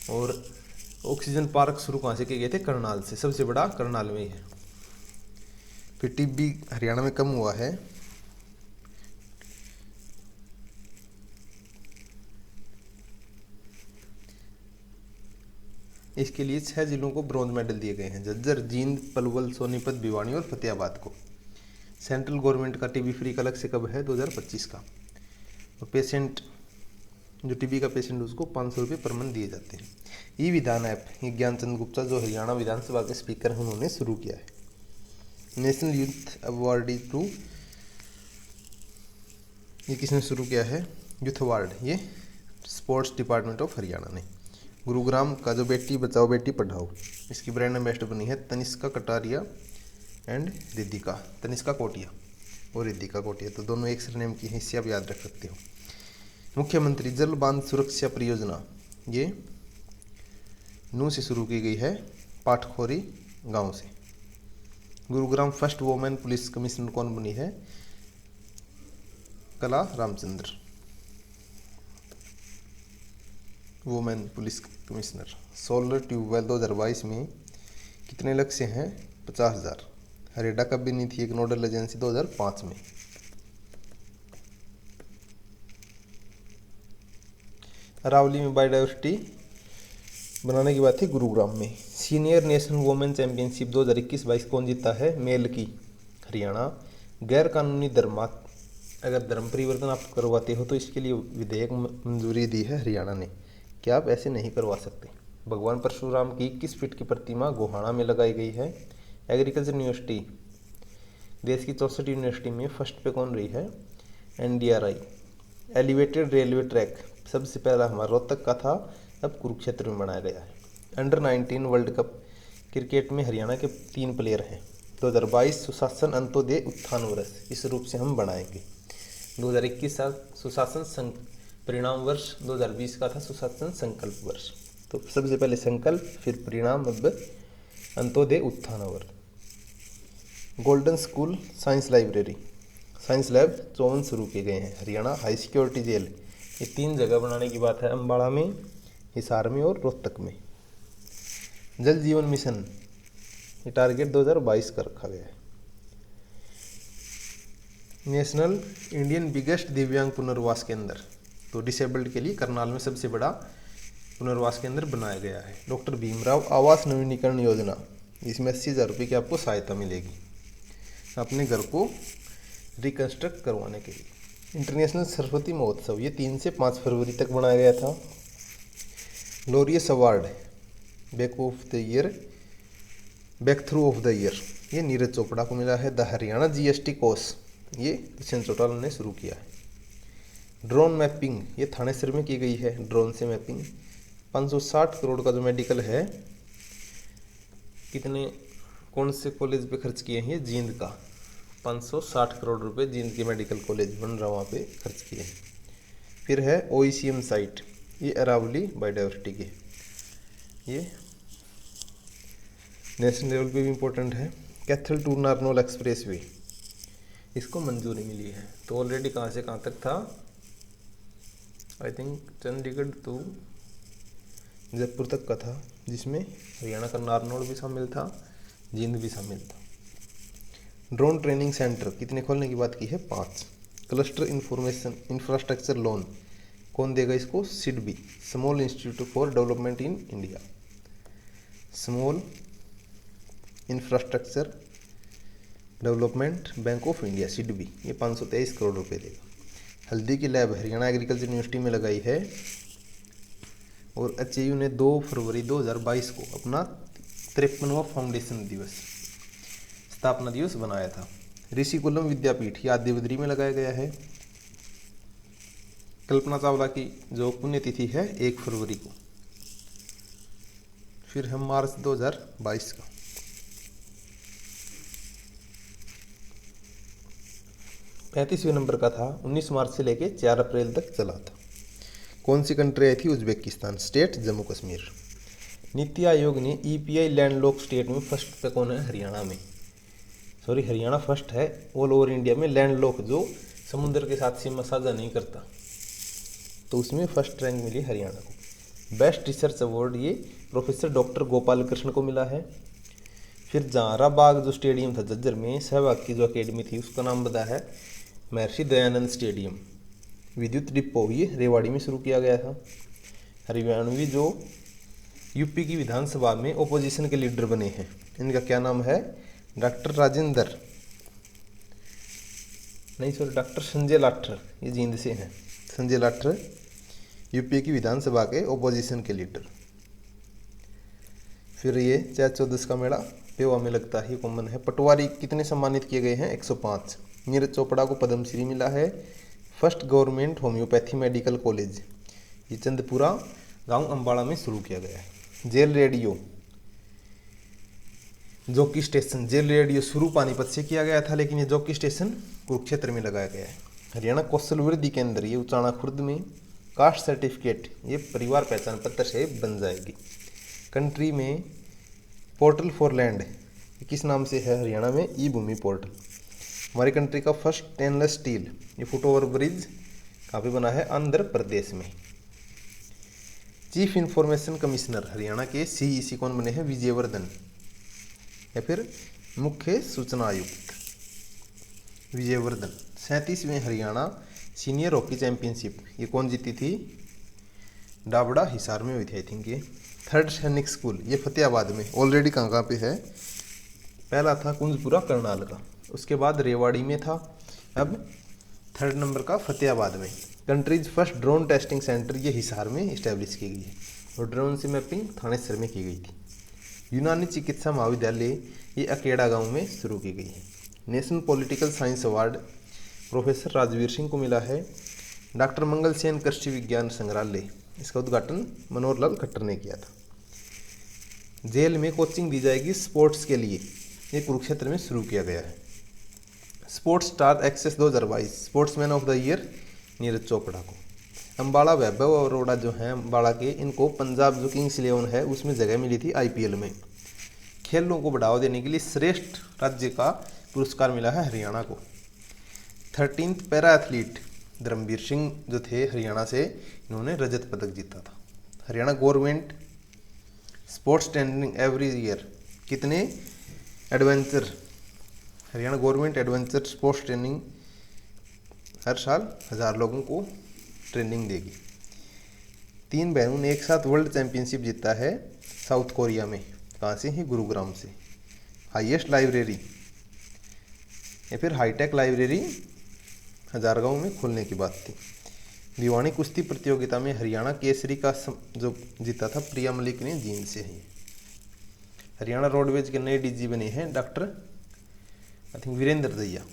और ऑक्सीजन पार्क शुरू कहाँ से किए गए थे? करनाल से, सबसे बड़ा करनाल में ही है। फिर टीबी हरियाणा में कम हुआ है। इसके लिए 6 जिलों को ब्रॉन्ज मेडल दिए गए हैं, झज्जर, जींद, पलवल, सोनीपत, भिवानी और फतेहाबाद को। सेंट्रल गवर्नमेंट का टीबी फ्री का अलग से कब है? 2025 का। और पेशेंट जो टीबी का पेशेंट उसको 500 रुपये पर मंथ दिए जाते हैं। ई विधान ऐप, ये ज्ञानचंद गुप्ता जो हरियाणा विधानसभा के स्पीकर हैं उन्होंने शुरू किया है। नेशनल यूथ अवार्डी टू, ये किसने शुरू किया है? यूथ अवार्ड, ये स्पोर्ट्स डिपार्टमेंट ऑफ हरियाणा ने। गुरुग्राम का जो बेटी बचाओ बेटी पढ़ाओ, इसकी ब्रांड एम्बेसडर बनी है तनिष्का कटारिया एंड रिद्धिका, तनिष्का कोटिया और रिद्धिका कोटिया, तो दोनों एक सरनेम की हैं, इससे आप याद रख सकते हो। मुख्यमंत्री जल बांध सुरक्षा परियोजना, ये नू से शुरू की गई है, पाटखोरी गांव से। Gurugram first women police commissioner कौन बनी है? Kala Ramchandra, women police commissioner. Solar tubewell 2022 में कितने लक्ष्य हैं? 50,000। हरेडा कब बनी थी एक नोडल एजेंसी? 2005 में। अरावली में बायोडाइवर्सिटी बनाने की बात थी गुरुग्राम में। सीनियर नेशनल वुमेन चैंपियनशिप 2021-22 कौन जीता है? मेल की, हरियाणा। गैर कानूनी धर्मात, अगर धर्म परिवर्तन आप करवाते हो तो इसके लिए विधेयक मंजूरी दी है हरियाणा ने, क्या आप ऐसे नहीं करवा सकते। भगवान परशुराम की 21 फीट की प्रतिमा गोहाना में लगाई गई है। एग्रीकल्चर यूनिवर्सिटी, देश की 64 यूनिवर्सिटी में फर्स्ट पे कौन रही है? NDRI। एलिवेटेड रेलवे ट्रैक, सबसे पहला हमारा रोहतक का था, अब कुरुक्षेत्र में बनाया गया है। अंडर 19 वर्ल्ड कप क्रिकेट में हरियाणा के 3 प्लेयर हैं, 2022 सुशासन अंत्योदय उत्थान वर्ष, इस रूप से हम बनाएंगे। 2021 का सुशासन परिणाम वर्ष, 2020 का था सुशासन संकल्प वर्ष। तो सबसे पहले संकल्प, फिर परिणाम, अब अंत्योदय उत्थान वर्ष। Golden school science library, science lab 54 शुरू किए गए हैं। हरियाणा हाई सिक्योरिटी जेल, ये 3 जगह बनाने की बात है, अम्बाड़ा में, हिसार में और रोहतक में। जल जीवन मिशन, ये टारगेट 2022 का रखा गया है। नेशनल इंडियन बिगेस्ट दिव्यांग पुनर्वास केंद्र, तो डिसेबल्ड के लिए करनाल में सबसे बड़ा पुनर्वास केंद्र बनाया गया है। डॉक्टर भीमराव आवास नवीनीकरण योजना, इसमें 80,000 रुपये की आपको सहायता मिलेगी अपने घर को रिकंस्ट्रक्ट करवाने के लिए। इंटरनेशनल सरस्वती महोत्सव, ये 3 से 5 फरवरी तक बनाया गया था। Laureus award, back of the year, back through of the year, ये नीरज चोपड़ा को मिला है। द हरियाणा GST कोर्स, ये दुष्यंत चौटाला ने शुरू किया है। ड्रोन मैपिंग, ये थानेसर में की गई है, ड्रोन से मैपिंग। 560 करोड़ का जो मेडिकल है, कितने कौन से कॉलेज पे खर्च किए हैं? ये जींद का 560 करोड़ रुपए जींद के मेडिकल कॉलेज बन रहा वहाँ पे खर्च किए हैं। फिर है OECM साइट, ये अरावली बायोडाइवर्सिटी की, ये नेशनल लेवल पे भी इम्पोर्टेंट है। Kaithal to Narnaul expressway, इसको मंजूरी मिली है। तो ऑलरेडी कहाँ से कहाँ तक था? I think Chandigarh to Jaipur तक का था, जिसमें हरियाणा का नारनौल भी शामिल था, जींद भी शामिल था। ड्रोन ट्रेनिंग सेंटर कितने खोलने की बात की है? 5। क्लस्टर इंफॉर्मेशन इंफ्रास्ट्रक्चर लोन, कौन देगा इसको? SIDBI, small institute for development in India. Small infrastructure development bank of India, SIDBI, ये 523 करोड़ रुपए देगा। हल्दी की लैब हरियाणा एग्रीकल्चर यूनिवर्सिटी में लगाई है। और HAU ने 2 फरवरी 2022 को अपना 53वां फाउंडेशन दिवस, स्थापना दिवस बनाया था। ऋषिकुलम विद्यापीठ, ये आद्य बद्री में लगाया गया है। कल्पना चावला की जो पुण्यतिथि है 1 फरवरी को। फिर है मार्च 2022 का। 35वें नंबर का था, 19 मार्च से लेके 4 अप्रैल तक चला था। कौन सी कंट्री आई थी? उज्बेकिस्तान। स्टेट जम्मू कश्मीर। नीति आयोग ने EPI लैंडलॉक स्टेट में फर्स्ट पे कौन है? हरियाणा में, सॉरी हरियाणा फर्स्ट है ऑल ओवर इंडिया में लैंडलॉक, जो समुद्र के साथ सीमा साझा नहीं करता, तो उसमें फर्स्ट रैंक मिली हरियाणा को। बेस्ट रिसर्च अवार्ड ये प्रोफेसर डॉक्टर गोपाल कृष्ण को मिला है। फिर जहाराबाग जो स्टेडियम था झज्जर में, सहवाग की जो अकेडमी थी, उसका नाम बता है महर्षि दयानंद स्टेडियम। विद्युत डिपो, ये रेवाड़ी में शुरू किया गया था। हरियाणवी जो UP की विधानसभा में ओपोजिशन के लीडर बने हैं, इनका क्या नाम है? डॉक्टर राजेंद्र, नहीं सॉरी डॉक्टर संजय लाठर, ये जींद से हैं। संजय लाठर UP की विधानसभा के ओपोजिशन के लीडर। फिर ये चैत चौदस का मेला पेवा में लगता है, ये कॉमन है। पटवारी कितने सम्मानित किए गए हैं? 105। नीरज चोपड़ा को पद्मश्री मिला है। First government homeopathy medical college, ये चंदपुरा गांव अम्बाड़ा में शुरू किया गया है। Jail radio jockey station, jail radio शुरू पानीपत से किया गया था, लेकिन ये जॉकी स्टेशन कुरुक्षेत्र में लगाया गया है। हरियाणा कौशल वृद्धि केंद्र, ये उचाना खुर्द में। कास्ट सर्टिफिकेट, ये परिवार पहचान पत्र से बन जाएगी। कंट्री में पोर्टल फॉर लैंड, किस नाम से है? हरियाणा में ई भूमि पोर्टल। हमारी कंट्री का फर्स्ट स्टेनलेस स्टील, ये फुट ओवर ब्रिज कहाँ पे बना है? आंध्र प्रदेश में। चीफ इंफॉर्मेशन कमिश्नर हरियाणा के CEC कौन बने हैं? विजयवर्धन। या फिर मुख्य सूचना आयुक्त विजयवर्धन। 37वें हरियाणा सीनियर हॉकी चैंपियनशिप, ये कौन जीती थी? डाबड़ा हिसार में हुई थी आई थिंक ये। थर्ड सैनिक स्कूल, ये फतेहाबाद में। ऑलरेडी कहाँ पे है? पहला था कुंजपुरा करनाल का, उसके बाद रेवाड़ी में था, अब 3rd नंबर का फतेहाबाद में। Countries first drone testing centre, ये हिसार में इस्टेब्लिश की गई है। और ड्रोन से मैपिंग थानेसर में की गई थी। यूनानी चिकित्सा महाविद्यालय, ये अकेड़ा गांव में शुरू की गई है। National political science award professor Rajveer Singh को मिला है। डॉक्टर मंगल सेन कृषि विज्ञान संग्रहालय, इसका उद्घाटन मनोहर लाल खट्टर ने किया था। जेल में कोचिंग दी जाएगी स्पोर्ट्स के लिए, ये कुरुक्षेत्र में शुरू किया गया है। Sports star access 2022 sportsman of the year Neeraj Chopra को। अम्बाला वैभव अरोड़ा जो हैं अम्बाला के, इनको पंजाब जो किंग्स 11 है उसमें जगह मिली थी आईपीएल में। खेलों को बढ़ावा देने के लिए श्रेष्ठ राज्य का पुरस्कार मिला है हरियाणा को। 13th para athlete Dharmveer Singh जो थे हरियाणा से, इन्होंने रजत पदक जीता था। Haryana government sports training every year कितने adventure, Haryana government adventure sports training हर साल 1000 लोगों को ट्रेनिंग देगी। 3 बहनों ने एक साथ वर्ल्ड चैंपियनशिप जीता है साउथ कोरिया में। कहाँ से ही? गुरुग्राम से। हाईएस्ट लाइब्रेरी या फिर हाईटेक लाइब्रेरी हजारगांव में खुलने की बात थी। भिवानी कुश्ती प्रतियोगिता में हरियाणा केसरी का जो जीता था प्रिया मलिक ने जींद से ही। हरियाणा रोडवेज के नए डीजी बने हैं डॉक्टर आई थिंक वीरेंद्र दैया।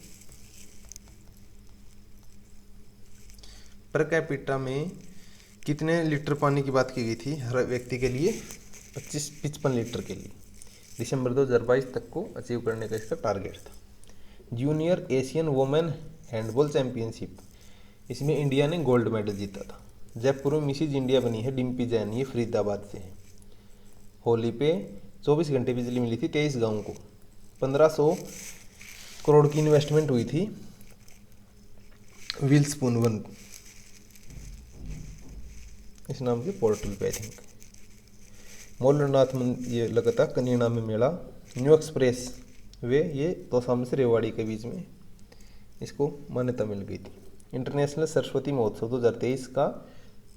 पर कैपिटा में कितने लीटर पानी की बात की गई थी हर व्यक्ति के लिए? 55 लीटर के लिए दिसंबर 2022 तक को अचीव करने का इसका टारगेट था। Junior Asian women handball championship, इसमें इंडिया ने गोल्ड मेडल जीता था। जयपुर में मिसिज इंडिया बनी है डिम्पी जैन, ये फरीदाबाद से है। होली पे 24 घंटे बिजली मिली थी 23 गाँव को। 1500 करोड़ की इन्वेस्टमेंट हुई थी व्हील स्पून वन इस नाम के पोर्टल पे आई थिंक। मौलनाथ ये लगा था कनीना में मेला। न्यू एक्सप्रेस वे ये तोसाम से रेवाड़ी के बीच में इसको मान्यता मिल गई थी। इंटरनेशनल सरस्वती महोत्सव 2023 का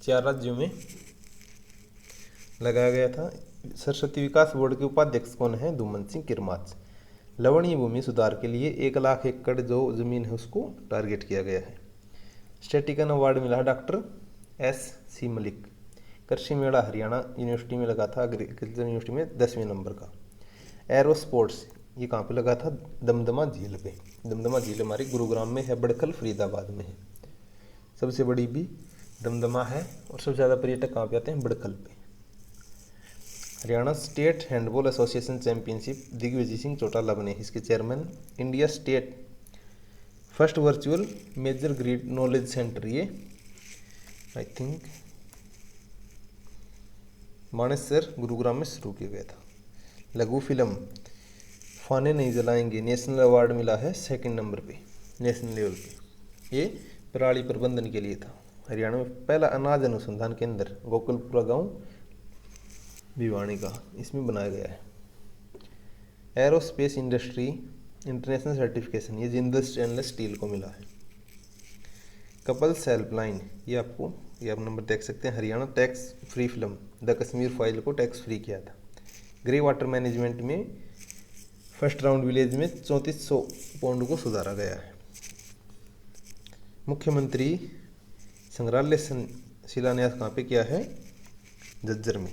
4 राज्यों में लगाया गया था। सरस्वती विकास बोर्ड के उपाध्यक्ष कौन है? धूमन सिंह किरमाच। लवणीय भूमि सुधार के लिए 1 लाख एकड़ जो जमीन है उसको टारगेट किया गया है। स्टैटिकन अवार्ड मिला डॉक्टर S.C. मलिक। कृषि मेला हरियाणा यूनिवर्सिटी में लगा था, एग्रीकल्चर यूनिवर्सिटी में 10वें नंबर का। एरो स्पोर्ट्स ये कहाँ पे लगा था? दमदमा झील पे। दमदमा झील हमारी गुरुग्राम में है, बड़खल फरीदाबाद में है। सबसे बड़ी भी दमदमा है और सबसे ज़्यादा पर्यटक कहाँ पे आते हैं? बड़खल पे। Haryana state handball association championship Digvijay Singh Chautala बने इसके chairman. India state first virtual major grid knowledge centre ये आई थिंक मानेसर गुरुग्राम में शुरू किया गया था। लघु फिल्म फाने नहीं जलाएंगे नेशनल अवार्ड मिला है 2nd नंबर पे नेशनल लेवल पे। ये पराली प्रबंधन के लिए था। हरियाणा में पहला अनाज अनुसंधान केंद्र गोकुलपुरा गांव भिवानी का इसमें बनाया गया है। एरोस्पेस इंडस्ट्री इंटरनेशनल सर्टिफिकेशन ये जिंदल स्टेनलेस स्टील को मिला है। कपल्स हेल्पलाइन ये आप नंबर देख सकते हैं। Haryana tax free film the Kashmir file को टैक्स फ्री किया था। ग्रे वाटर मैनेजमेंट में फर्स्ट राउंड विलेज में 3400 पौंड को सुधारा गया है। मुख्यमंत्री संग्रहालय शिलान्यास कहाँ पे किया है? झज्जर में।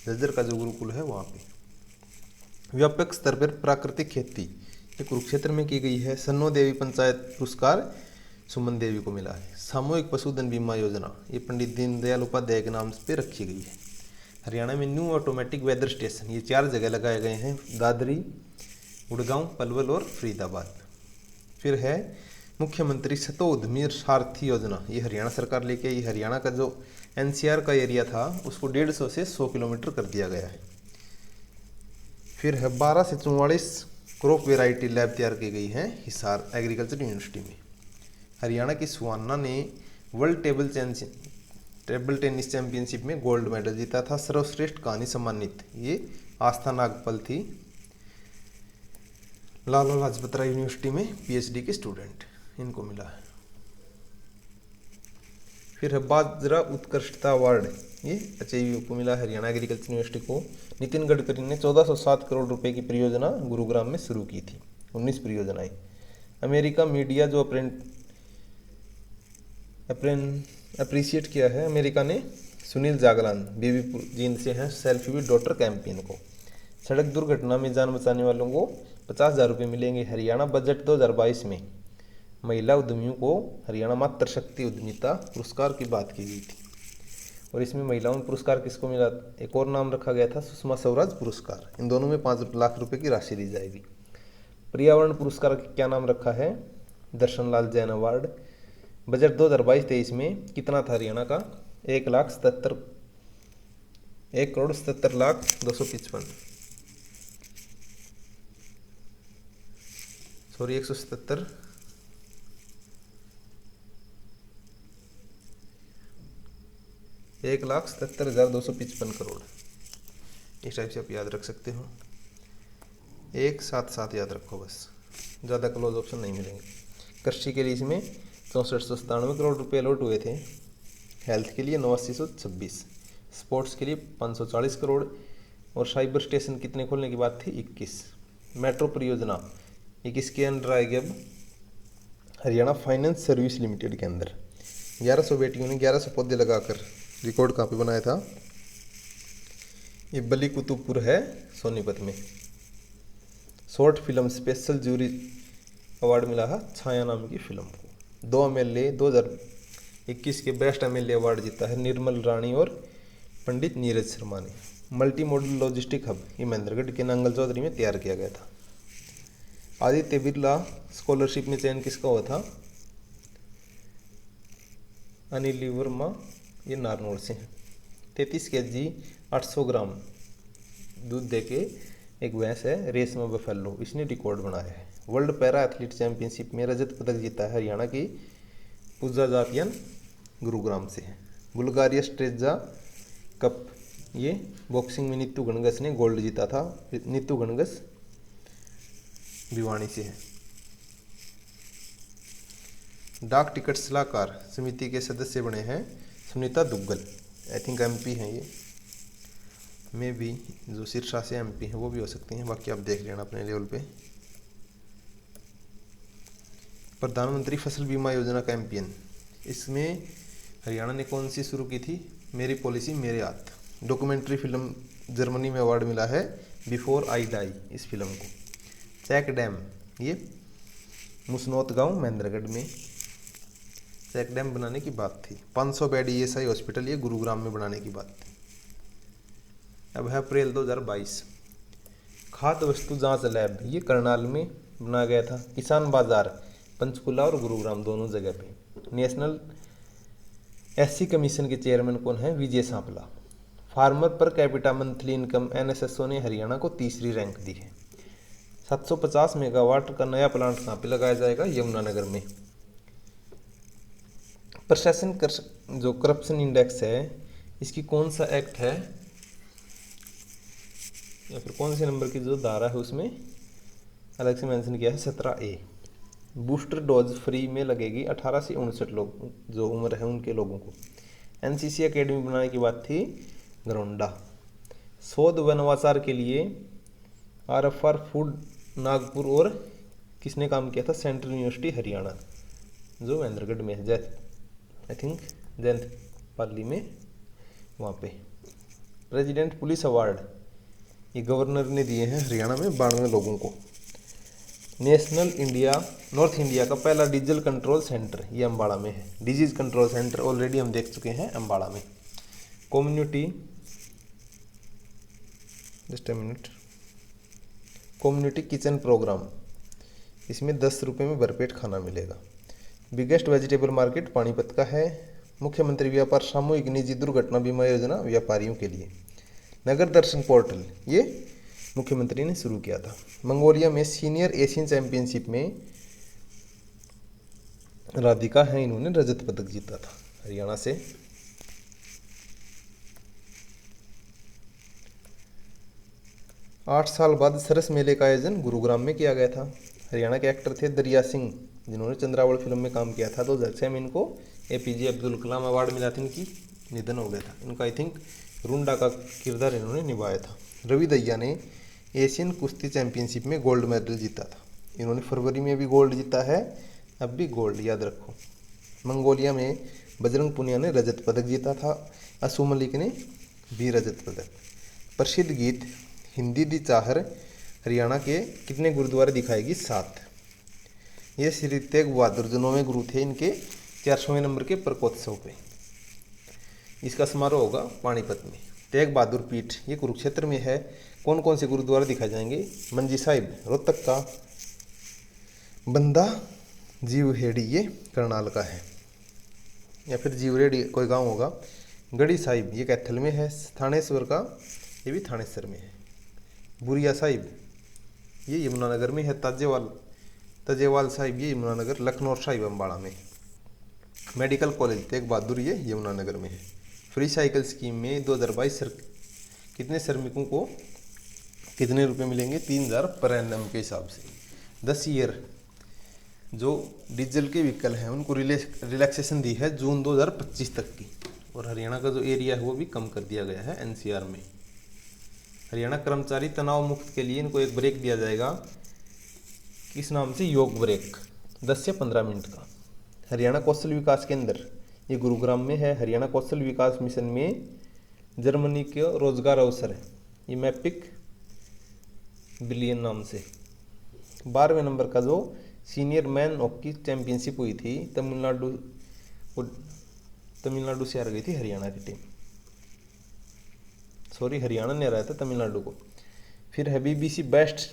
झज्जर का जो गुरुकुल है वहाँ पे। व्यापक स्तर पर प्राकृतिक खेती ये कुरुक्षेत्र में की गई है। सन्नो देवी पंचायत पुरस्कार सुमन देवी को मिला है। सामूहिक पशुधन बीमा योजना ये पंडित दीनदयाल उपाध्याय के नाम पे रखी गई है। हरियाणा में न्यू ऑटोमेटिक वेदर स्टेशन ये 4 जगह लगाए गए हैं, दादरी, गुड़गांव, पलवल और फरीदाबाद। फिर है मुख्यमंत्री शतोद्यमी सारथी योजना ये हरियाणा सरकार लेके आई। हरियाणा का जो NCR का एरिया था उसको 150 से 100 किलोमीटर कर दिया गया है। फिर है 12 से 44 क्रॉप वेराइटी लैब तैयार की गई है हिसार एग्रीकल्चर यूनिवर्सिटी में। हरियाणा की सुहाना ने वर्ल्ड टेबल टेनिस चैंपियनशिप में गोल्ड मेडल जीता था। सर्वश्रेष्ठ कहानी सम्मानित ये आस्था नागपल थी, लाला लाजपत राय यूनिवर्सिटी में PhD के स्टूडेंट, इनको मिला है। फिर है बाजरा उत्कृष्टता अवार्ड ये अचेयू को मिला। हरियाणा एग्रीकल्चर यूनिवर्सिटी को नितिन गडकरी ने 1407 करोड़ रुपए की परियोजना गुरुग्राम में शुरू की थी। 19 परियोजनाएं। अमेरिका मीडिया जो अप्रिशिएट किया है अमेरिका ने सुनील जागलान बीबीपुर जींद से हैं सेल्फी विद डॉटर कैंपेन को। सड़क दुर्घटना में जान बचाने वालों को 50,000 रुपये मिलेंगे। हरियाणा बजट 2022 में महिला उद्यमियों को हरियाणा मातृ शक्ति उद्यमिता पुरस्कार की बात की गई थी। और इसमें महिलाओं में पुरस्कार किसको मिला, एक और नाम रखा गया था सुषमा स्वराज पुरस्कार। इन दोनों में 5 लाख रुपए की राशि दी जाएगी। पर्यावरण पुरस्कार क्या नाम रखा है, दर्शन लाल जैन अवार्ड। बजट 2022-23 में कितना था हरियाणा का, 1,77,255 सॉरी 177 1,77,255 करोड़। इस टाइप से आप याद रख सकते हो, 177 याद रखो बस, ज़्यादा क्लोज ऑप्शन नहीं मिलेंगे। कृषि के लिए इसमें 6497 करोड़ रुपए अलॉट हुए थे, हेल्थ के लिए 8926, स्पोर्ट्स के लिए 540 करोड़, और साइबर स्टेशन कितने खोलने की बात थी, 21। मेट्रो परियोजना ये किसके अंडर आएगी अब, हरियाणा फाइनेंस सर्विस लिमिटेड के अंदर। 1100 बेटियों ने 1100 पौधे लगाकर रिकॉर्ड कहाँ पे बनाया था, ये बली कुतुबपुर है सोनीपत में। Short film special jury award मिला है छाया नाम की फिल्म को। 2 MLA 2021 के बेस्ट MLA अवार्ड जीता है निर्मल रानी और पंडित नीरज शर्मा ने। मल्टी मॉडल लॉजिस्टिक हब ये महेंद्रगढ़ के नांगल चौधरी में तैयार किया गया था। आदित्य बिरला स्कॉलरशिप में चयन किसका हुआ था, अनिल वर्मा, ये नारनौल से हैं। 33 kg 800 ग्राम दूध देके एक भैंस है रेशमा बफेलो, इसने रिकॉर्ड बनाया है। वर्ल्ड पैरा एथलीट चैंपियनशिप में रजत पदक जीता है हरियाणा की पूजा जातियन गुरुग्राम से है। बुल्गारिया स्ट्रेजा कप ये बॉक्सिंग में नीतू गणगस ने गोल्ड जीता था, नीतू गणगस भिवानी से है। डाक टिकट सलाहकार समिति के सदस्य बने हैं Sunita Duggal, I think MP हैं ये, में भी जो सिरसा से MP हैं वो भी हो सकती हैं, बाकी आप देख लेना अपने लेवल पे। प्रधानमंत्री फसल बीमा योजना का MPN, इसमें हरियाणा ने कौन सी शुरू की थी, मेरी पॉलिसी मेरे हाथ। डॉक्यूमेंट्री फिल्म जर्मनी में अवार्ड मिला है बिफोर आई डाई इस फिल्म को। चेक डैम ये मुसनौत गांव महेंद्रगढ़ में चेक डैम बनाने की बात थी। 500 बेड ESI हॉस्पिटल ये गुरुग्राम में बनाने की बात थी। अब है अप्रैल 2022। खाद्य वस्तु जांच लैब ये करनाल में बनाया गया था। किसान बाजार पंचकुला और गुरुग्राम दोनों जगह पे। नेशनल SC कमीशन के चेयरमैन कौन है, Vijay Sampla. Farmer per capita monthly income NSSO ने हरियाणा को तीसरी रैंक दी है। 750 मेगावाट का नया प्लांट कहाँ पे लगाया जाएगा, यमुनानगर में। प्रशासन जो करप्शन इंडेक्स है इसकी कौन सा एक्ट है या फिर कौन से नंबर की जो धारा है उसमें अलग से मेंशन किया है, 17A। बूस्टर डोज फ्री में लगेगी 18 से 59 लोग जो उम्र है उनके लोगों को। NCC एकेडमी बनाने की बात थी गरौंडा। शोध व नवाचार के लिए RFR फूड नागपुर और किसने काम किया था, सेंट्रल यूनिवर्सिटी हरियाणा जो महेंद्रगढ़ में है, आई थिंक जयंत पाली में वहाँ पे। प्रेसिडेंट पुलिस अवार्ड ये गवर्नर ने दिए हैं हरियाणा में 92 लोगों को। नॉर्थ इंडिया का पहला डिजिटल कंट्रोल सेंटर ये अम्बाड़ा में है। डिजीज कंट्रोल सेंटर ऑलरेडी हम देख चुके हैं अम्बाड़ा में। कम्युनिटी किचन प्रोग्राम इसमें 10 रुपये में भरपेट खाना मिलेगा। बिगेस्ट वेजिटेबल मार्केट पानीपत का है। मुख्यमंत्री व्यापार सामूहिक निजी दुर्घटना बीमा योजना व्यापारियों के लिए। नगर दर्शन पोर्टल ये मुख्यमंत्री ने शुरू किया था। मंगोलिया में सीनियर एशियन चैंपियनशिप में राधिका है, इन्होंने रजत पदक जीता था हरियाणा से। आठ साल बाद सरस मेले का आयोजन गुरुग्राम में किया गया था। हरियाणा के एक्टर थे दरिया सिंह जिन्होंने चंद्रावल फिल्म में काम किया था। 2006 में इनको APJ अब्दुल कलाम अवार्ड मिला था, इनकी निधन हो गया था। इनका आई थिंक रुंडा का किरदार इन्होंने निभाया था। रवि दहिया ने एशियन कुश्ती चैंपियनशिप में गोल्ड मेडल जीता था। इन्होंने फरवरी में भी गोल्ड जीता है, अब भी गोल्ड याद रखो। मंगोलिया में बजरंग पुनिया ने रजत पदक जीता था। असू मलिक ने भी रजत पदक। प्रसिद्ध गीत हिंदी दी चाहर हरियाणा के कितने गुरुद्वारे दिखाएगी, 7। ये श्री तेग बहादुर जो 9वें गुरु थे, इनके 400वें नंबर के प्रकोत्सव पे। इसका समारोह होगा पानीपत में। तेग बहादुर पीठ ये कुरुक्षेत्र में है। कौन कौन से गुरुद्वारा दिखाए जाएंगे? मंजी साहिब रोहतक का, बंदा जीवहेड़ी ये करनाल का है, या फिर जीवरेडी कोई गांव होगा। गढ़ी साहिब ये कैथल में है। थानेश्वर का ये भी थानेश्वर में है। बुरिया साहिब ये यमुनानगर में है। तजेवाल साहिब ये यमुनानगर, लखनऊ साहिब अम्बाड़ा में। मेडिकल कॉलेज तेग बहादुर ये यमुनानगर में है। फ्री साइकिल स्कीम में 2022 कितने श्रमिकों को कितने रुपए मिलेंगे? 3000 पर एनम के हिसाब से। 10 ईयर जो डीजल के व्हीकल हैं उनको रिलैक्सेशन दी है जून 2025 तक की। और हरियाणा का जो एरिया है वो भी कम कर दिया गया है एनसीआर में। हरियाणा कर्मचारी तनाव मुक्त के लिए इनको एक ब्रेक दिया जाएगा, किस नाम से? योग ब्रेक, 10 से 15 मिनट का। हरियाणा कौशल विकास केंद्र ये गुरुग्राम में है। हरियाणा कौशल विकास मिशन में जर्मनी के रोजगार अवसर है, ये मैपिक बिलियन नाम से। 12वें नंबर का जो सीनियर मैन हॉकी चैंपियनशिप हुई थी तमिलनाडु से हार गई थी हरियाणा की टीम। सॉरी, हरियाणा ने हराया था तमिलनाडु को। फिर है बीबीसी बेस्ट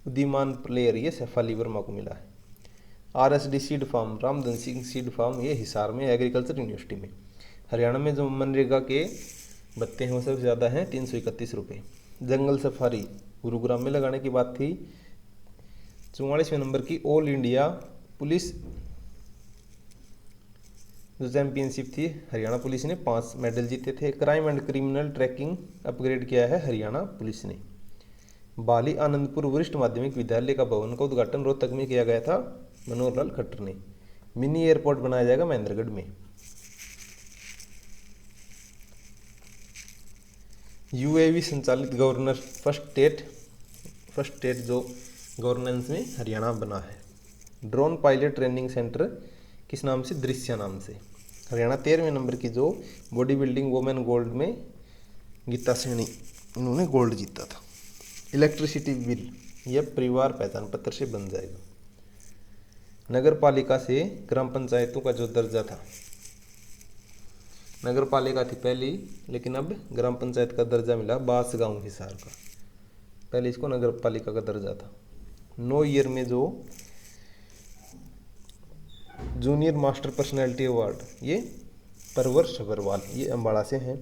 उदीयमान प्लेयर ये शेफाली वर्मा को मिला है। RSD seed farm Ramdhan Singh seed farm ये हिसार में एग्रीकल्चर यूनिवर्सिटी में। हरियाणा में जो मनरेगा के भत्ते हैं वो सबसे ज़्यादा हैं 331 रुपये। जंगल सफारी गुरुग्राम में लगाने की बात थी। 44वें नंबर की ऑल इंडिया पुलिस जो चैंपियनशिप थी हरियाणा पुलिस ने 5 मेडल जीते थे। Crime and criminal tracking upgrade किया है हरियाणा पुलिस ने। बाली आनंदपुर वरिष्ठ माध्यमिक विद्यालय का भवन का उद्घाटन रोहतक में किया गया था मनोहर लाल खट्टर ने। मिनी एयरपोर्ट बनाया जाएगा महेंद्रगढ़ में। यूएवी संचालित गवर्नर फर्स्ट स्टेट जो गवर्नेंस में हरियाणा बना है। ड्रोन पायलट ट्रेनिंग सेंटर किस नाम से? दृश्य नाम से। हरियाणा 13वें नंबर की जो बॉडी बिल्डिंग वोमेन गोल्ड में गीता सैनी उन्होंने गोल्ड जीता था। इलेक्ट्रिसिटी बिल यह परिवार पहचान पत्र से बन जाएगा। नगर पालिका से ग्राम पंचायतों का जो दर्जा था, नगर पालिका थी पहली लेकिन अब ग्राम पंचायत का दर्जा मिला बांसगांव हिसार का। पहले इसको नगर पालिका का दर्जा था। 9 ईयर में जो जूनियर मास्टर पर्सनैलिटी अवार्ड ये परवर सबरवाल ये अम्बाड़ा से हैं।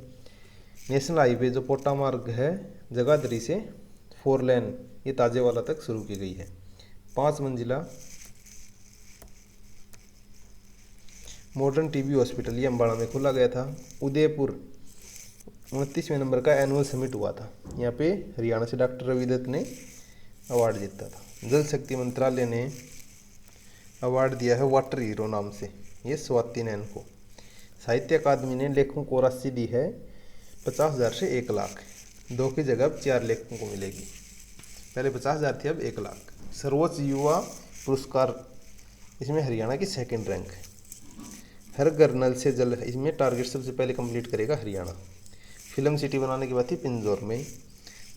नेशनल हाईवे जो पोटा मार्ग है जगाधरी से 4 लेन ये ताजेवाला तक शुरू की गई है। 5 मंजिला मॉडर्न टीबी हॉस्पिटल ये अम्बाड़ा में खोला गया था। उदयपुर 29वें नंबर का एनुअल समिट हुआ था। यहाँ पे हरियाणा से डॉक्टर रवि दत्त ने अवार्ड जीता था। जल शक्ति मंत्रालय ने अवार्ड दिया है वाटर हीरो नाम से ये स्वाति नैन को। साहित्य अकादमी ने लेखकों को राशि दी है 50,000 से 1 लाख। 2 की जगह अब 4 लेखकों को मिलेगी। पहले 50,000 थी अब 1 लाख। सर्वोच्च युवा पुरस्कार इसमें हरियाणा की 2nd रैंक है। हर घर नल से जल इसमें टारगेट सबसे पहले कंप्लीट करेगा हरियाणा। फिल्म सिटी बनाने की बात थी पिंजौर में।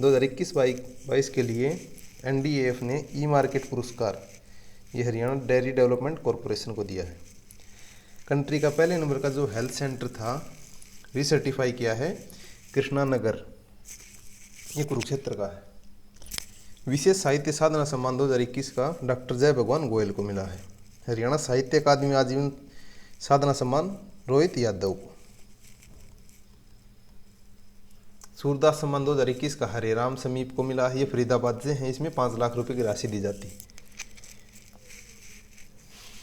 2021-22 के लिए एनडीएएफ ने ई मार्केट पुरस्कार ये हरियाणा डेयरी डेवलपमेंट कॉरपोरेशन को दिया है। कंट्री का पहले नंबर का जो हेल्थ सेंटर था रिसर्टिफाई किया है कृष्णा नगर ये कुरुक्षेत्र का है। विशेष साहित्य साधना सम्मान 2021 का डॉक्टर जय भगवान गोयल को मिला है। हरियाणा साहित्य अकादमी आजीवन साधना सम्मान रोहित यादव को। सूरदास सम्मान 2021 का हरे राम समीप को मिला है। ये फरीदाबाद से हैं। इसमें 5 लाख रुपए की राशि दी जाती।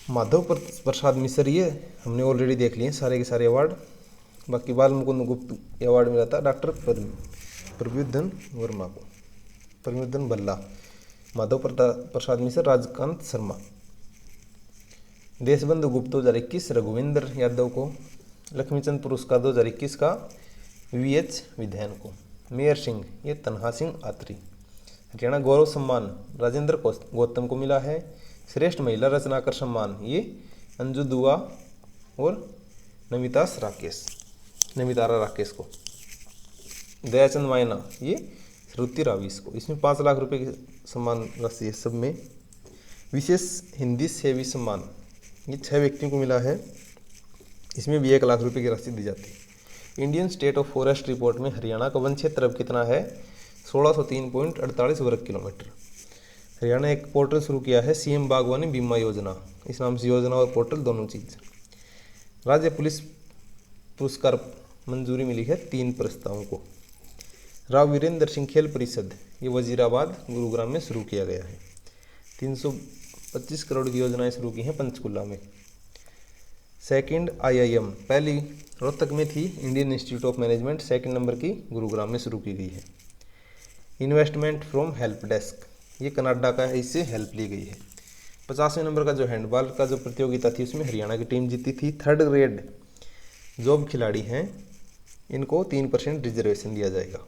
माधव प्रसाद मिश्र ये हमने ऑलरेडी देख लिए सारे के सारे अवार्ड। बाकी बाल मुकुंद गुप्त अवार्ड मिला था डॉक्टर प्रभुधन वर्मा को। प्रभुधन बल्ला, माधव प्रसाद मिश्र, राजकांत शर्मा। देशबंधु गुप्त 2021 रघुविंदर यादव को। लक्ष्मीचंद पुरस्कार 2021 का VH विधैन को। मेयर सिंह ये तन्हा सिंह आत्री। हरियाणा गौरव सम्मान राजेंद्र गौतम को मिला है। श्रेष्ठ महिला रचनाकर सम्मान ये अंजू दुआ और नमितारा राकेश को। दयाचंद मायना ये श्रुति राविस को। इसमें 5 लाख रुपए की सम्मान राशि है सब में। विशेष हिंदी सेवी सम्मान ये 6 व्यक्तियों को मिला है। इसमें भी 1 लाख रुपए की राशि दी जाती है। Indian state of forest report में हरियाणा का वन क्षेत्र अब कितना है? 1603.48 वर्ग किलोमीटर। हरियाणा एक पोर्टल शुरू किया है, सीएम बागवानी बीमा योजना। इस नाम से योजना और पोर्टल दोनों चीज़। राज्य पुलिस पुरस्कार मंजूरी मिली है 3 प्रस्तावों को। राव वीरेंद्र सिंह खेल परिषद, ये वजीराबाद गुरुग्राम में शुरू किया गया है। 325 करोड़ की योजनाएं शुरू की हैं पंचकुला में। सेकंड IIM, पहली रोहतक में थी, Indian institute of management, second number की गुरुग्राम में शुरू की गई है। इन्वेस्टमेंट फ्रॉम हेल्प डेस्क, ये कनाडा का है, इससे हेल्प ली गई है। 50वें नंबर का जो हैंडबॉल का जो प्रतियोगिता थी उसमें हरियाणा की टीम जीती थी। थर्ड ग्रेड जो भी खिलाड़ी हैं इनको 3% रिजर्वेशन दिया जाएगा।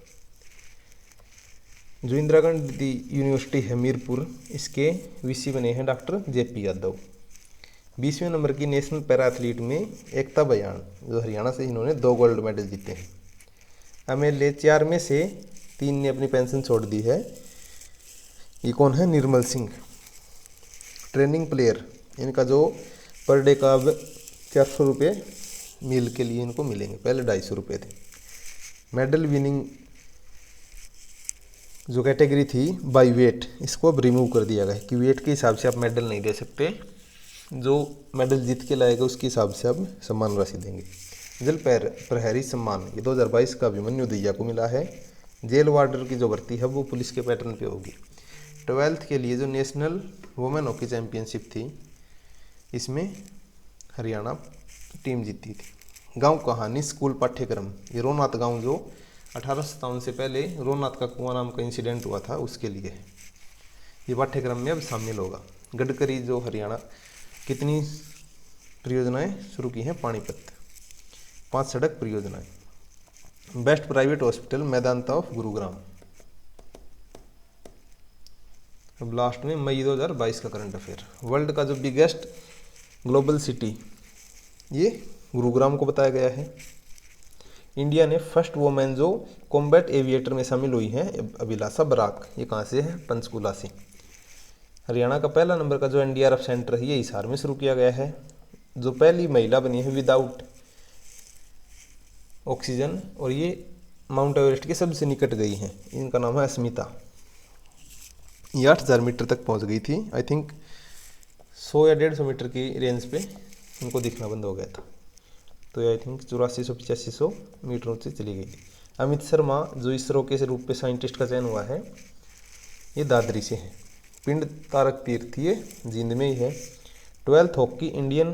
जो इंदिरा गांधी यूनिवर्सिटी है मीरपुर, इसके VC बने हैं डॉक्टर JP यादव। 20वें नंबर की नेशनल पैरा एथलीट में एकता बयान, जो हरियाणा से इन्होंने 2 गोल्ड मेडल जीते हैं। MLA 4 में से 3 ने अपनी पेंशन छोड़ दी है। ये कौन है? निर्मल सिंह। ट्रेनिंग प्लेयर, इनका जो पर डे का अब 400 रुपये मील के लिए इनको मिलेंगे, पहले 250 रुपये थे। मेडल विनिंग जो कैटेगरी थी बाई वेट, इसको अब रिमूव कर दिया गया है कि वेट के हिसाब से आप मेडल नहीं दे सकते, जो मेडल जीत के लाएगा उसके हिसाब से अब सम्मान राशि देंगे। जल प्रहरी सम्मान, ये 2022 का अभिमन्यु दहिया को मिला है। जेल वार्डर की जो भर्ती है वो पुलिस के पैटर्न पे होगी। 12th के लिए जो नेशनल वुमेन हॉकी चैंपियनशिप थी, इसमें हरियाणा टीम जीती थी। गांव कहानी स्कूल पाठ्यक्रम, ये रोनाथ गांव जो 1857 से पहले रोनाथ का कुआं नाम का इंसिडेंट हुआ था उसके लिए है। ये पाठ्यक्रम में अब शामिल होगा। गडकरी जो हरियाणा कितनी परियोजनाएं शुरू की हैं? पानीपत 5 सड़क परियोजनाएं। Best private hospital Medanta of Gurugram. अब लास्ट में मई 2022 का करंट अफेयर। वर्ल्ड का जो बिगेस्ट ग्लोबल सिटी, ये गुरुग्राम को बताया गया है। इंडिया ने फर्स्ट वोमेन जो कॉम्बैट एविएटर में शामिल हुई हैं, अभिलाषा बराक, ये कहाँ से है? पंचकुला से। हरियाणा का पहला नंबर का जो NDRF सेंटर है ये हिसार में शुरू किया गया है। जो पहली महिला बनी है विदाउट ऑक्सीजन, और ये माउंट एवरेस्ट के सबसे निकट गई हैं, इनका नाम है अस्मिता। ये 8000 मीटर तक पहुंच गई थी। आई थिंक 100 या 150 मीटर की रेंज पे इनको दिखना बंद हो गया था, तो आई थिंक 8400-8500 मीटरों से चली गई थी। अमित शर्मा जो इसरो के रूप में साइंटिस्ट का चयन हुआ है, ये दादरी से है। पिंड तारक तीर्थ, ये जींद में ही है। 12th हॉकी इंडियन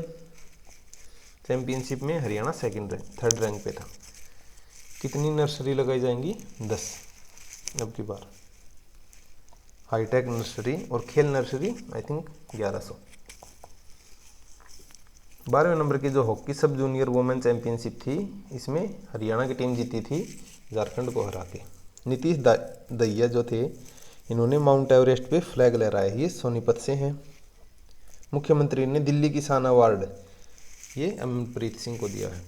चैंपियनशिप में हरियाणा थर्ड रैंक पे था। कितनी नर्सरी लगाई जाएंगी? 10 अब की बार। हाईटेक नर्सरी और खेल नर्सरी आई थिंक 1100। 12वें नंबर की जो हॉकी सब जूनियर वुमेन चैंपियनशिप थी, इसमें हरियाणा की टीम जीती थी झारखंड को हरा के। नीतीश दहिया जो थे, इन्होंने माउंट एवरेस्ट पे फ्लैग लहराया, ये सोनीपत से हैं। मुख्यमंत्री ने दिल्ली किसान अवार्ड ये अमनप्रीत सिंह को दिया है।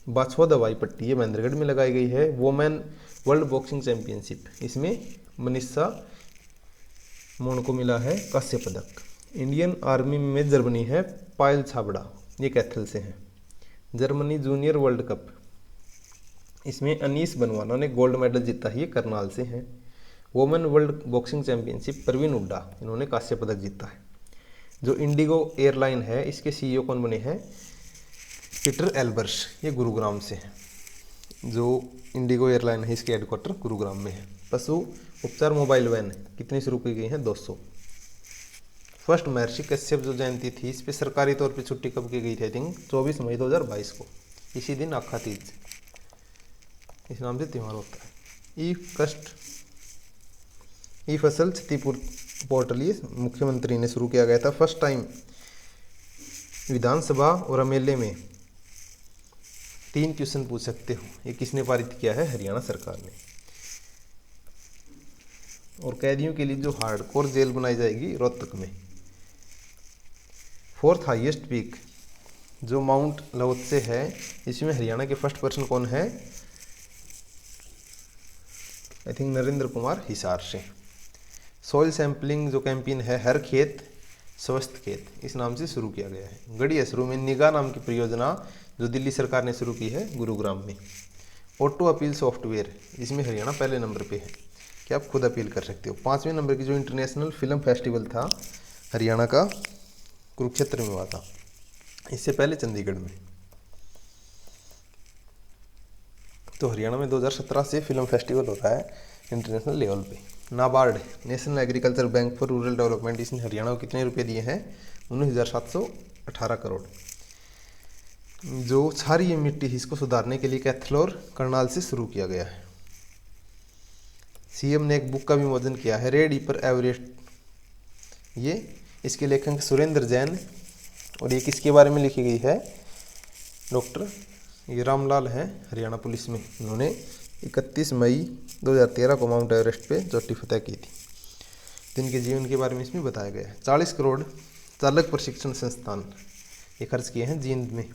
बाछवा दवाई पट्टी, ये महेंद्रगढ़ में लगाई गई है। वुमेन वर्ल्ड बॉक्सिंग चैंपियनशिप, इसमें मनीषा मोन को मिला है कांस्य पदक। इंडियन आर्मी में मेजर बनी है पायल छाबड़ा, ये कैथल से हैं। जर्मनी जूनियर वर्ल्ड कप, इसमें अनीस बनवाना ने गोल्ड मेडल जीता है, ये करनाल से हैं। Women world boxing championship Parveen Hooda, इन्होंने कांस्य पदक जीता है। जो इंडिगो एयरलाइन है, इसके CEO कौन बने हैं? पीटर एल्बर्स, ये गुरुग्राम से हैं। जो इंडिगो एयरलाइन है इसके हेडक्वार्टर गुरुग्राम में है। पशु उपचार मोबाइल वैन कितनी शुरू की गई हैं? 200। फर्स्ट महर्षि कश्यप जो जयंती थी, इस पर सरकारी तौर पे छुट्टी कब की गई थी? आई थिंक 24 मई 2022 को। इसी दिन आखा तीज, इस नाम से त्यौहार होता है। ई फसल क्षतिपूर्ति पोर्टल ये मुख्यमंत्री ने शुरू किया गया था। फर्स्ट टाइम विधानसभा और MLA में 3 क्वेश्चन पूछ सकते हो, ये किसने पारित किया है? हरियाणा सरकार ने। और कैदियों के लिए जो हार्डकोर जेल बनाई जाएगी रोहतक में। 4th हाईएस्ट पीक जो माउंट लोत्से है, इसमें हरियाणा के फर्स्ट पर्सन कौन है? आई थिंक नरेंद्र कुमार हिसार से। सॉइल सैंपलिंग जो कैंपेन है, हर खेत स्वस्थ खेत, इस नाम से शुरू किया गया है। गढ़ी असरू में निगाह नाम की परियोजना जो दिल्ली सरकार ने शुरू की है गुरुग्राम में। ऑटो अपील सॉफ्टवेयर, इसमें हरियाणा पहले नंबर पे है कि आप खुद अपील कर सकते हो। 5वें नंबर की जो इंटरनेशनल फिल्म फेस्टिवल था हरियाणा का, कुरुक्षेत्र में हुआ था, इससे पहले चंडीगढ़ में। तो हरियाणा में 2017 से फिल्म फेस्टिवल होता है इंटरनेशनल लेवल पे। NABARD, national agriculture bank for rural development, इसने हरियाणा को कितने रुपए दिए हैं? 19,718 करोड़। जो क्षारीय मिट्टी इसको सुधारने के लिए कैथलोर करनाल से शुरू किया गया है। सीएम ने एक बुक का विमोचन किया है, रेड ईपर एवरेस्ट, ये इसके लेखक सुरेंद्र जैन, और ये किसके बारे में लिखी गई है? डॉक्टर ये रामलाल हैं, हरियाणा पुलिस में। इन्होंने 31 मई 2013 को माउंट एवरेस्ट पे चोटी फतह की थी। तो इनके जीवन के बारे में इसमें बताया गया है। 40 करोड़ चालक प्रशिक्षण संस्थान ये खर्च किए हैं जींद में।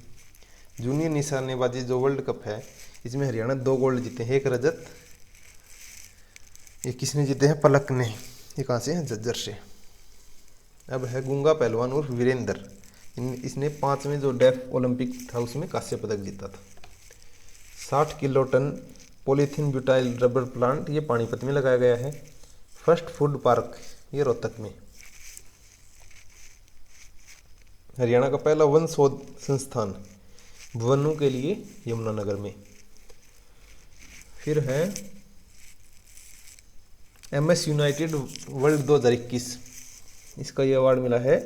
जूनियर निशानेबाजी जो वर्ल्ड कप है, इसमें हरियाणा 2 गोल्ड जीते हैं, 1 रजत। ये किसने जीते हैं? पलक ने। ये कहाँ से हैं? झज्जर से। अब है गूंगा पहलवान और वीरेंद्र, इसने 5वें जो डेफ ओलंपिक था उसमें कांस्य पदक जीता था। 60 kilo ton polythene butyl rubber plant, ये पानीपत में लगाया गया है। फर्स्ट फूड पार्क, ये रोहतक में। हरियाणा का पहला वन शोध संस्थान वनों के लिए यमुनानगर में। फिर है MS यूनाइटेड वर्ल्ड 2021, इसका ये अवार्ड मिला है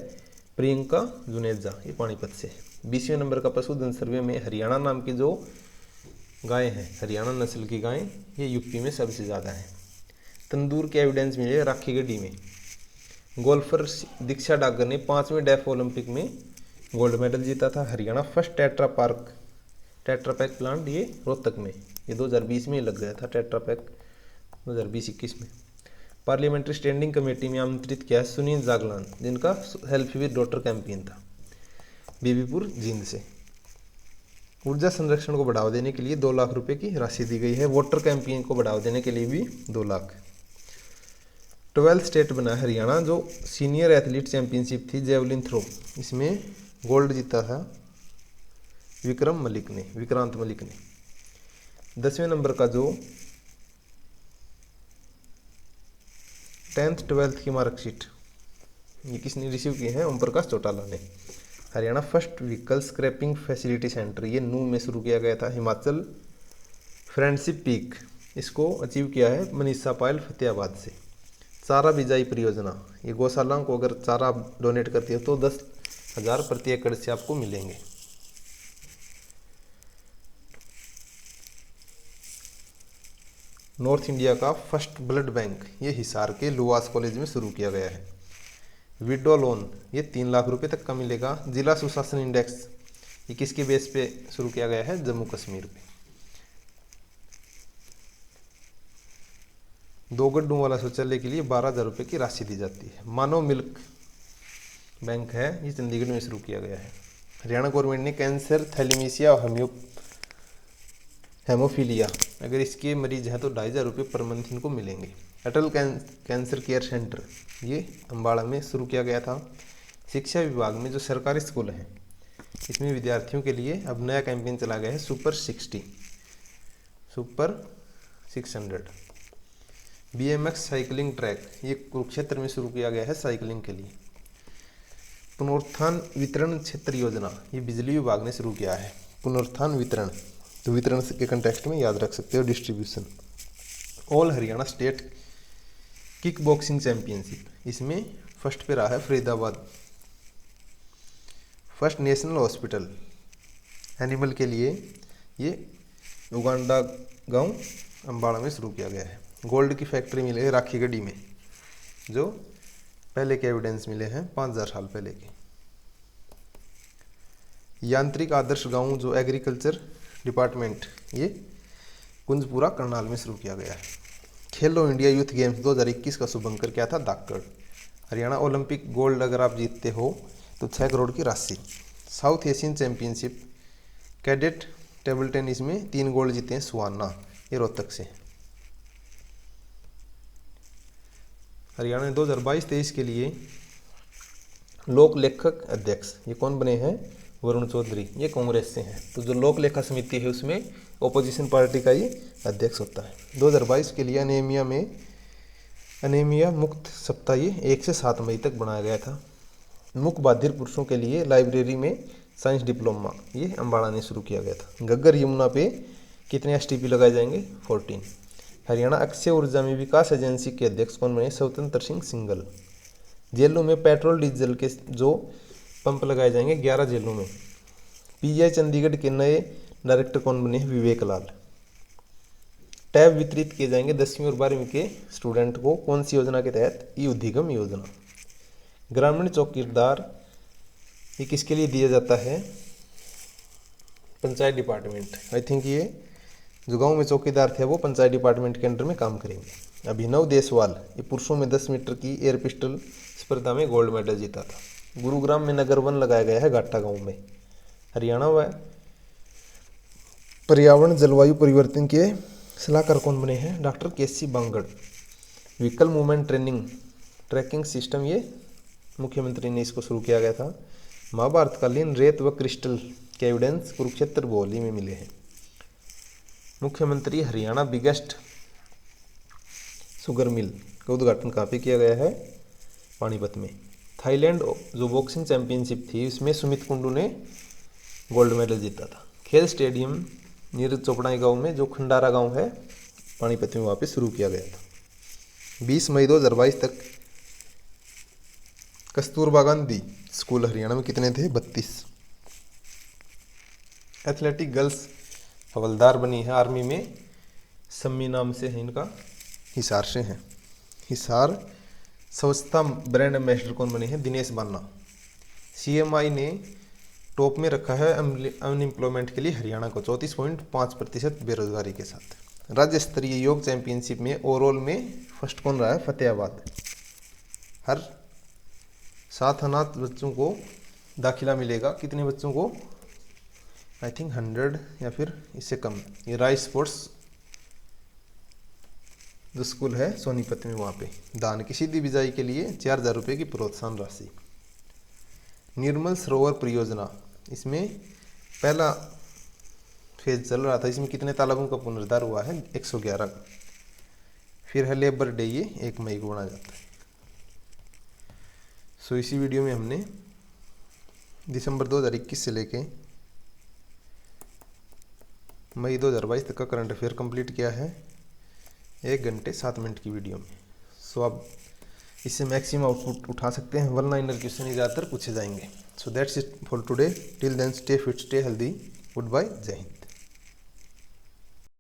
प्रियंका जुनेजा, ये पानीपत से। 20वें नंबर का पशुधन सर्वे में हरियाणा नाम की जो गाय हैं, हरियाणा नस्ल की गाय, ये यूपी में सबसे ज़्यादा है। तंदूर के एविडेंस मिले राखी गढ़ी में। गोल्फर दीक्षा डागर ने 5वें डेफ ओलंपिक में गोल्ड मेडल जीता था। हरियाणा फर्स्ट टेट्रापैक प्लांट, ये रोहतक में, ये 2020 में लग गया था टेट्रापैक, 2020-21 में। पार्लियामेंट्री स्टैंडिंग कमेटी में आमंत्रित किया है सुनील जागलान, जिनका हेल्प विद डॉटर कैंपेन था, बीबीपुर जींद से। ऊर्जा संरक्षण को बढ़ावा देने के लिए 2 लाख रुपए की राशि दी गई है। वाटर कैंपेन को बढ़ावा देने के लिए भी 2 लाख। 12th स्टेट बना है हरियाणा, जो सीनियर एथलीट चैंपियनशिप थी जेवलिन थ्रो, इसमें गोल्ड जीता था विक्रांत मलिक ने। 10वें नंबर का जो 10th 12th की मार्कशीट, ये किसने रिसीव की है? ओम प्रकाश चौटाला ने। Haryana first vehicle scrapping facility centre, ये नूह में शुरू किया गया था। हिमाचल फ्रेंडशिप पीक, इसको अचीव किया है मनीषा पायल फतेहाबाद से। चारा बिजाई परियोजना, ये गौशालाओं को अगर चारा डोनेट करती है तो 10,000 प्रति एकड़ से आपको मिलेंगे। नॉर्थ इंडिया का फर्स्ट ब्लड बैंक, ये हिसार के लुवास कॉलेज में शुरू किया गया है। विडो लोन, ये 3 लाख रुपए तक का मिलेगा। जिला सुशासन इंडेक्स, ये किसके बेस पे शुरू किया गया है? जम्मू कश्मीर पे। 2 गड्ढों वाला शौचालय के लिए 12,000 रुपये की राशि दी जाती है। मानव मिल्क बैंक है, ये चंडीगढ़ में शुरू किया गया है। हरियाणा गवर्नमेंट ने कैंसर, थैलेमीसिया और हेमोफीलिया, अगर इसके मरीज हैं तो 2,500 रुपये पर मंथ इनको मिलेंगे। अटल कैंसर केयर सेंटर, ये अम्बाड़ा में शुरू किया गया था। शिक्षा विभाग में जो सरकारी स्कूल हैं, इसमें विद्यार्थियों के लिए अब नया कैंपेन चला गया है सुपर 600। BMX साइकिलिंग ट्रैक, ये कुरुक्षेत्र में शुरू किया गया है साइकिलिंग के लिए। पुनरुत्थान वितरण क्षेत्र योजना, ये बिजली विभाग ने शुरू किया है। पुनरुत्थान वितरण, तो वितरण के कंटेक्स्ट में याद रख सकते हो distribution. All Haryana state kick boxing championship, इसमें फर्स्ट पे रहा है Faridabad. First national hospital animal के लिए, ये उगांडा गांव अम्बाड़ा में शुरू किया गया है। गोल्ड की फैक्ट्री मिले है राखी गढ़ी में, जो पहले के एविडेंस मिले हैं 5,000 साल पहले के। यांत्रिक आदर्श गांव जो एग्रीकल्चर डिपार्टमेंट, ये कुंजपुरा करनाल में शुरू किया गया है। खेलो इंडिया यूथ गेम्स 2021 का शुभंकर क्या था? धाकड़। हरियाणा ओलंपिक गोल्ड अगर आप जीतते हो तो 6 करोड़ की राशि। South Asian championship cadet table tennis में 3 गोल्ड जीते हैं सुहाना, ये रोहतक से। हरियाणा ने 2022-23 के लिए लोक लेखक अध्यक्ष, ये कौन बने हैं? वरुण चौधरी, ये कांग्रेस से हैं। तो जो लोक लेखा समिति है उसमें ओपोजिशन पार्टी का ये अध्यक्ष होता है। 2022 के लिए अनेमिया मुक्त सप्ताह ये 1 से 7 मई तक बनाया गया था। मुख बधिर पुरुषों के लिए लाइब्रेरी में साइंस डिप्लोमा ये अम्बाड़ा ने शुरू किया गया था। घग्गर यमुना पे कितने एसटीपी लगाए जाएंगे? 14। हरियाणा अक्षय ऊर्जा में विकास एजेंसी के अध्यक्ष कौन बने? स्वतंत्र सिंह सिंघल। जेलों में पेट्रोल डीजल के जो पंप लगाए जाएंगे 11 जेलों में। पीजीआई चंडीगढ़ के नए डायरेक्टर कौन बने हैं? विवेक लाल। टैब वितरित किए जाएंगे 10वीं और 12वीं के स्टूडेंट को कौन सी योजना के तहत? ई उद्यम योजना। ग्रामीण चौकीदार ये किसके लिए दिया जाता है? पंचायत डिपार्टमेंट। आई थिंक ये जो गांव में चौकीदार थे वो पंचायत डिपार्टमेंट के अंडर में काम करेंगे। अभिनव देसवाल ये पुरुषों में 10 मीटर की एयर पिस्टल स्पर्धा में गोल्ड मेडल जीता था। गुरुग्राम में नगर वन लगाया गया है घाटा गांव में। हरियाणा व पर्यावरण जलवायु परिवर्तन के सलाहकार कौन बने हैं? Doctor K C Bangar. Vehicle movement tracking system ये मुख्यमंत्री ने इसको शुरू किया गया था। महाभारत कालीन रेत व क्रिस्टल के एविडेंस कुरुक्षेत्र बोली में मिले हैं। मुख्यमंत्री हरियाणा बिगेस्ट शुगर मिल का उद्घाटन कहाँ पे किया गया है? पानीपत में। थाईलैंड जो बॉक्सिंग चैंपियनशिप थी उसमें सुमित कुंडू ने गोल्ड मेडल जीता था। खेल स्टेडियम नीरज चोपड़ा गांव में जो खंडारा गांव है पानीपत में वहाँ पे शुरू किया गया था। 20 मई 2022 तक कस्तूरबा गांधी स्कूल हरियाणा में कितने थे? 32। एथलेटिक गर्ल्स हवलदार बनी है आर्मी में, सम्मी नाम से है इनका, हिसार से हैं। हिसार स्वच्छता ब्रांड एम्बेसडर कौन बने हैं? दिनेश बान्ना। सीएमआई ने टॉप में रखा है अनएम्प्लॉयमेंट के लिए हरियाणा को 34.5% बेरोजगारी के साथ। राज्य स्तरीय योग चैंपियनशिप में ओवरऑल में फर्स्ट कौन रहा है? फतेहाबाद। हर 7 अनाथ बच्चों को दाखिला मिलेगा। कितने बच्चों को? आई थिंक 100 या फिर इससे कम। ये राइस स्पोर्ट्स जो स्कूल है सोनीपत में वहाँ पे दान की सीधी बिजाई के लिए 4000 रुपये की प्रोत्साहन राशि। निर्मल सरोवर परियोजना इसमें पहला फेज चल रहा था। इसमें कितने तालाबों का पुनरुद्धार हुआ है? 111 का। फिर है लेबर डे ये 1 मई को मनाया जाता है। सो इसी वीडियो में हमने दिसंबर 2021 से लेके मई 2022 तक का करंट अफेयर कंप्लीट किया है 1 घंटे 7 मिनट की वीडियो में। सो आप इससे मैक्सिमम आउटपुट उठा सकते हैं। 1 लाइनर क्वेश्चन ही ज़्यादातर पूछे जाएंगे। So that's it for today. Till then stay fit, stay healthy. Good bye, Jai Hind.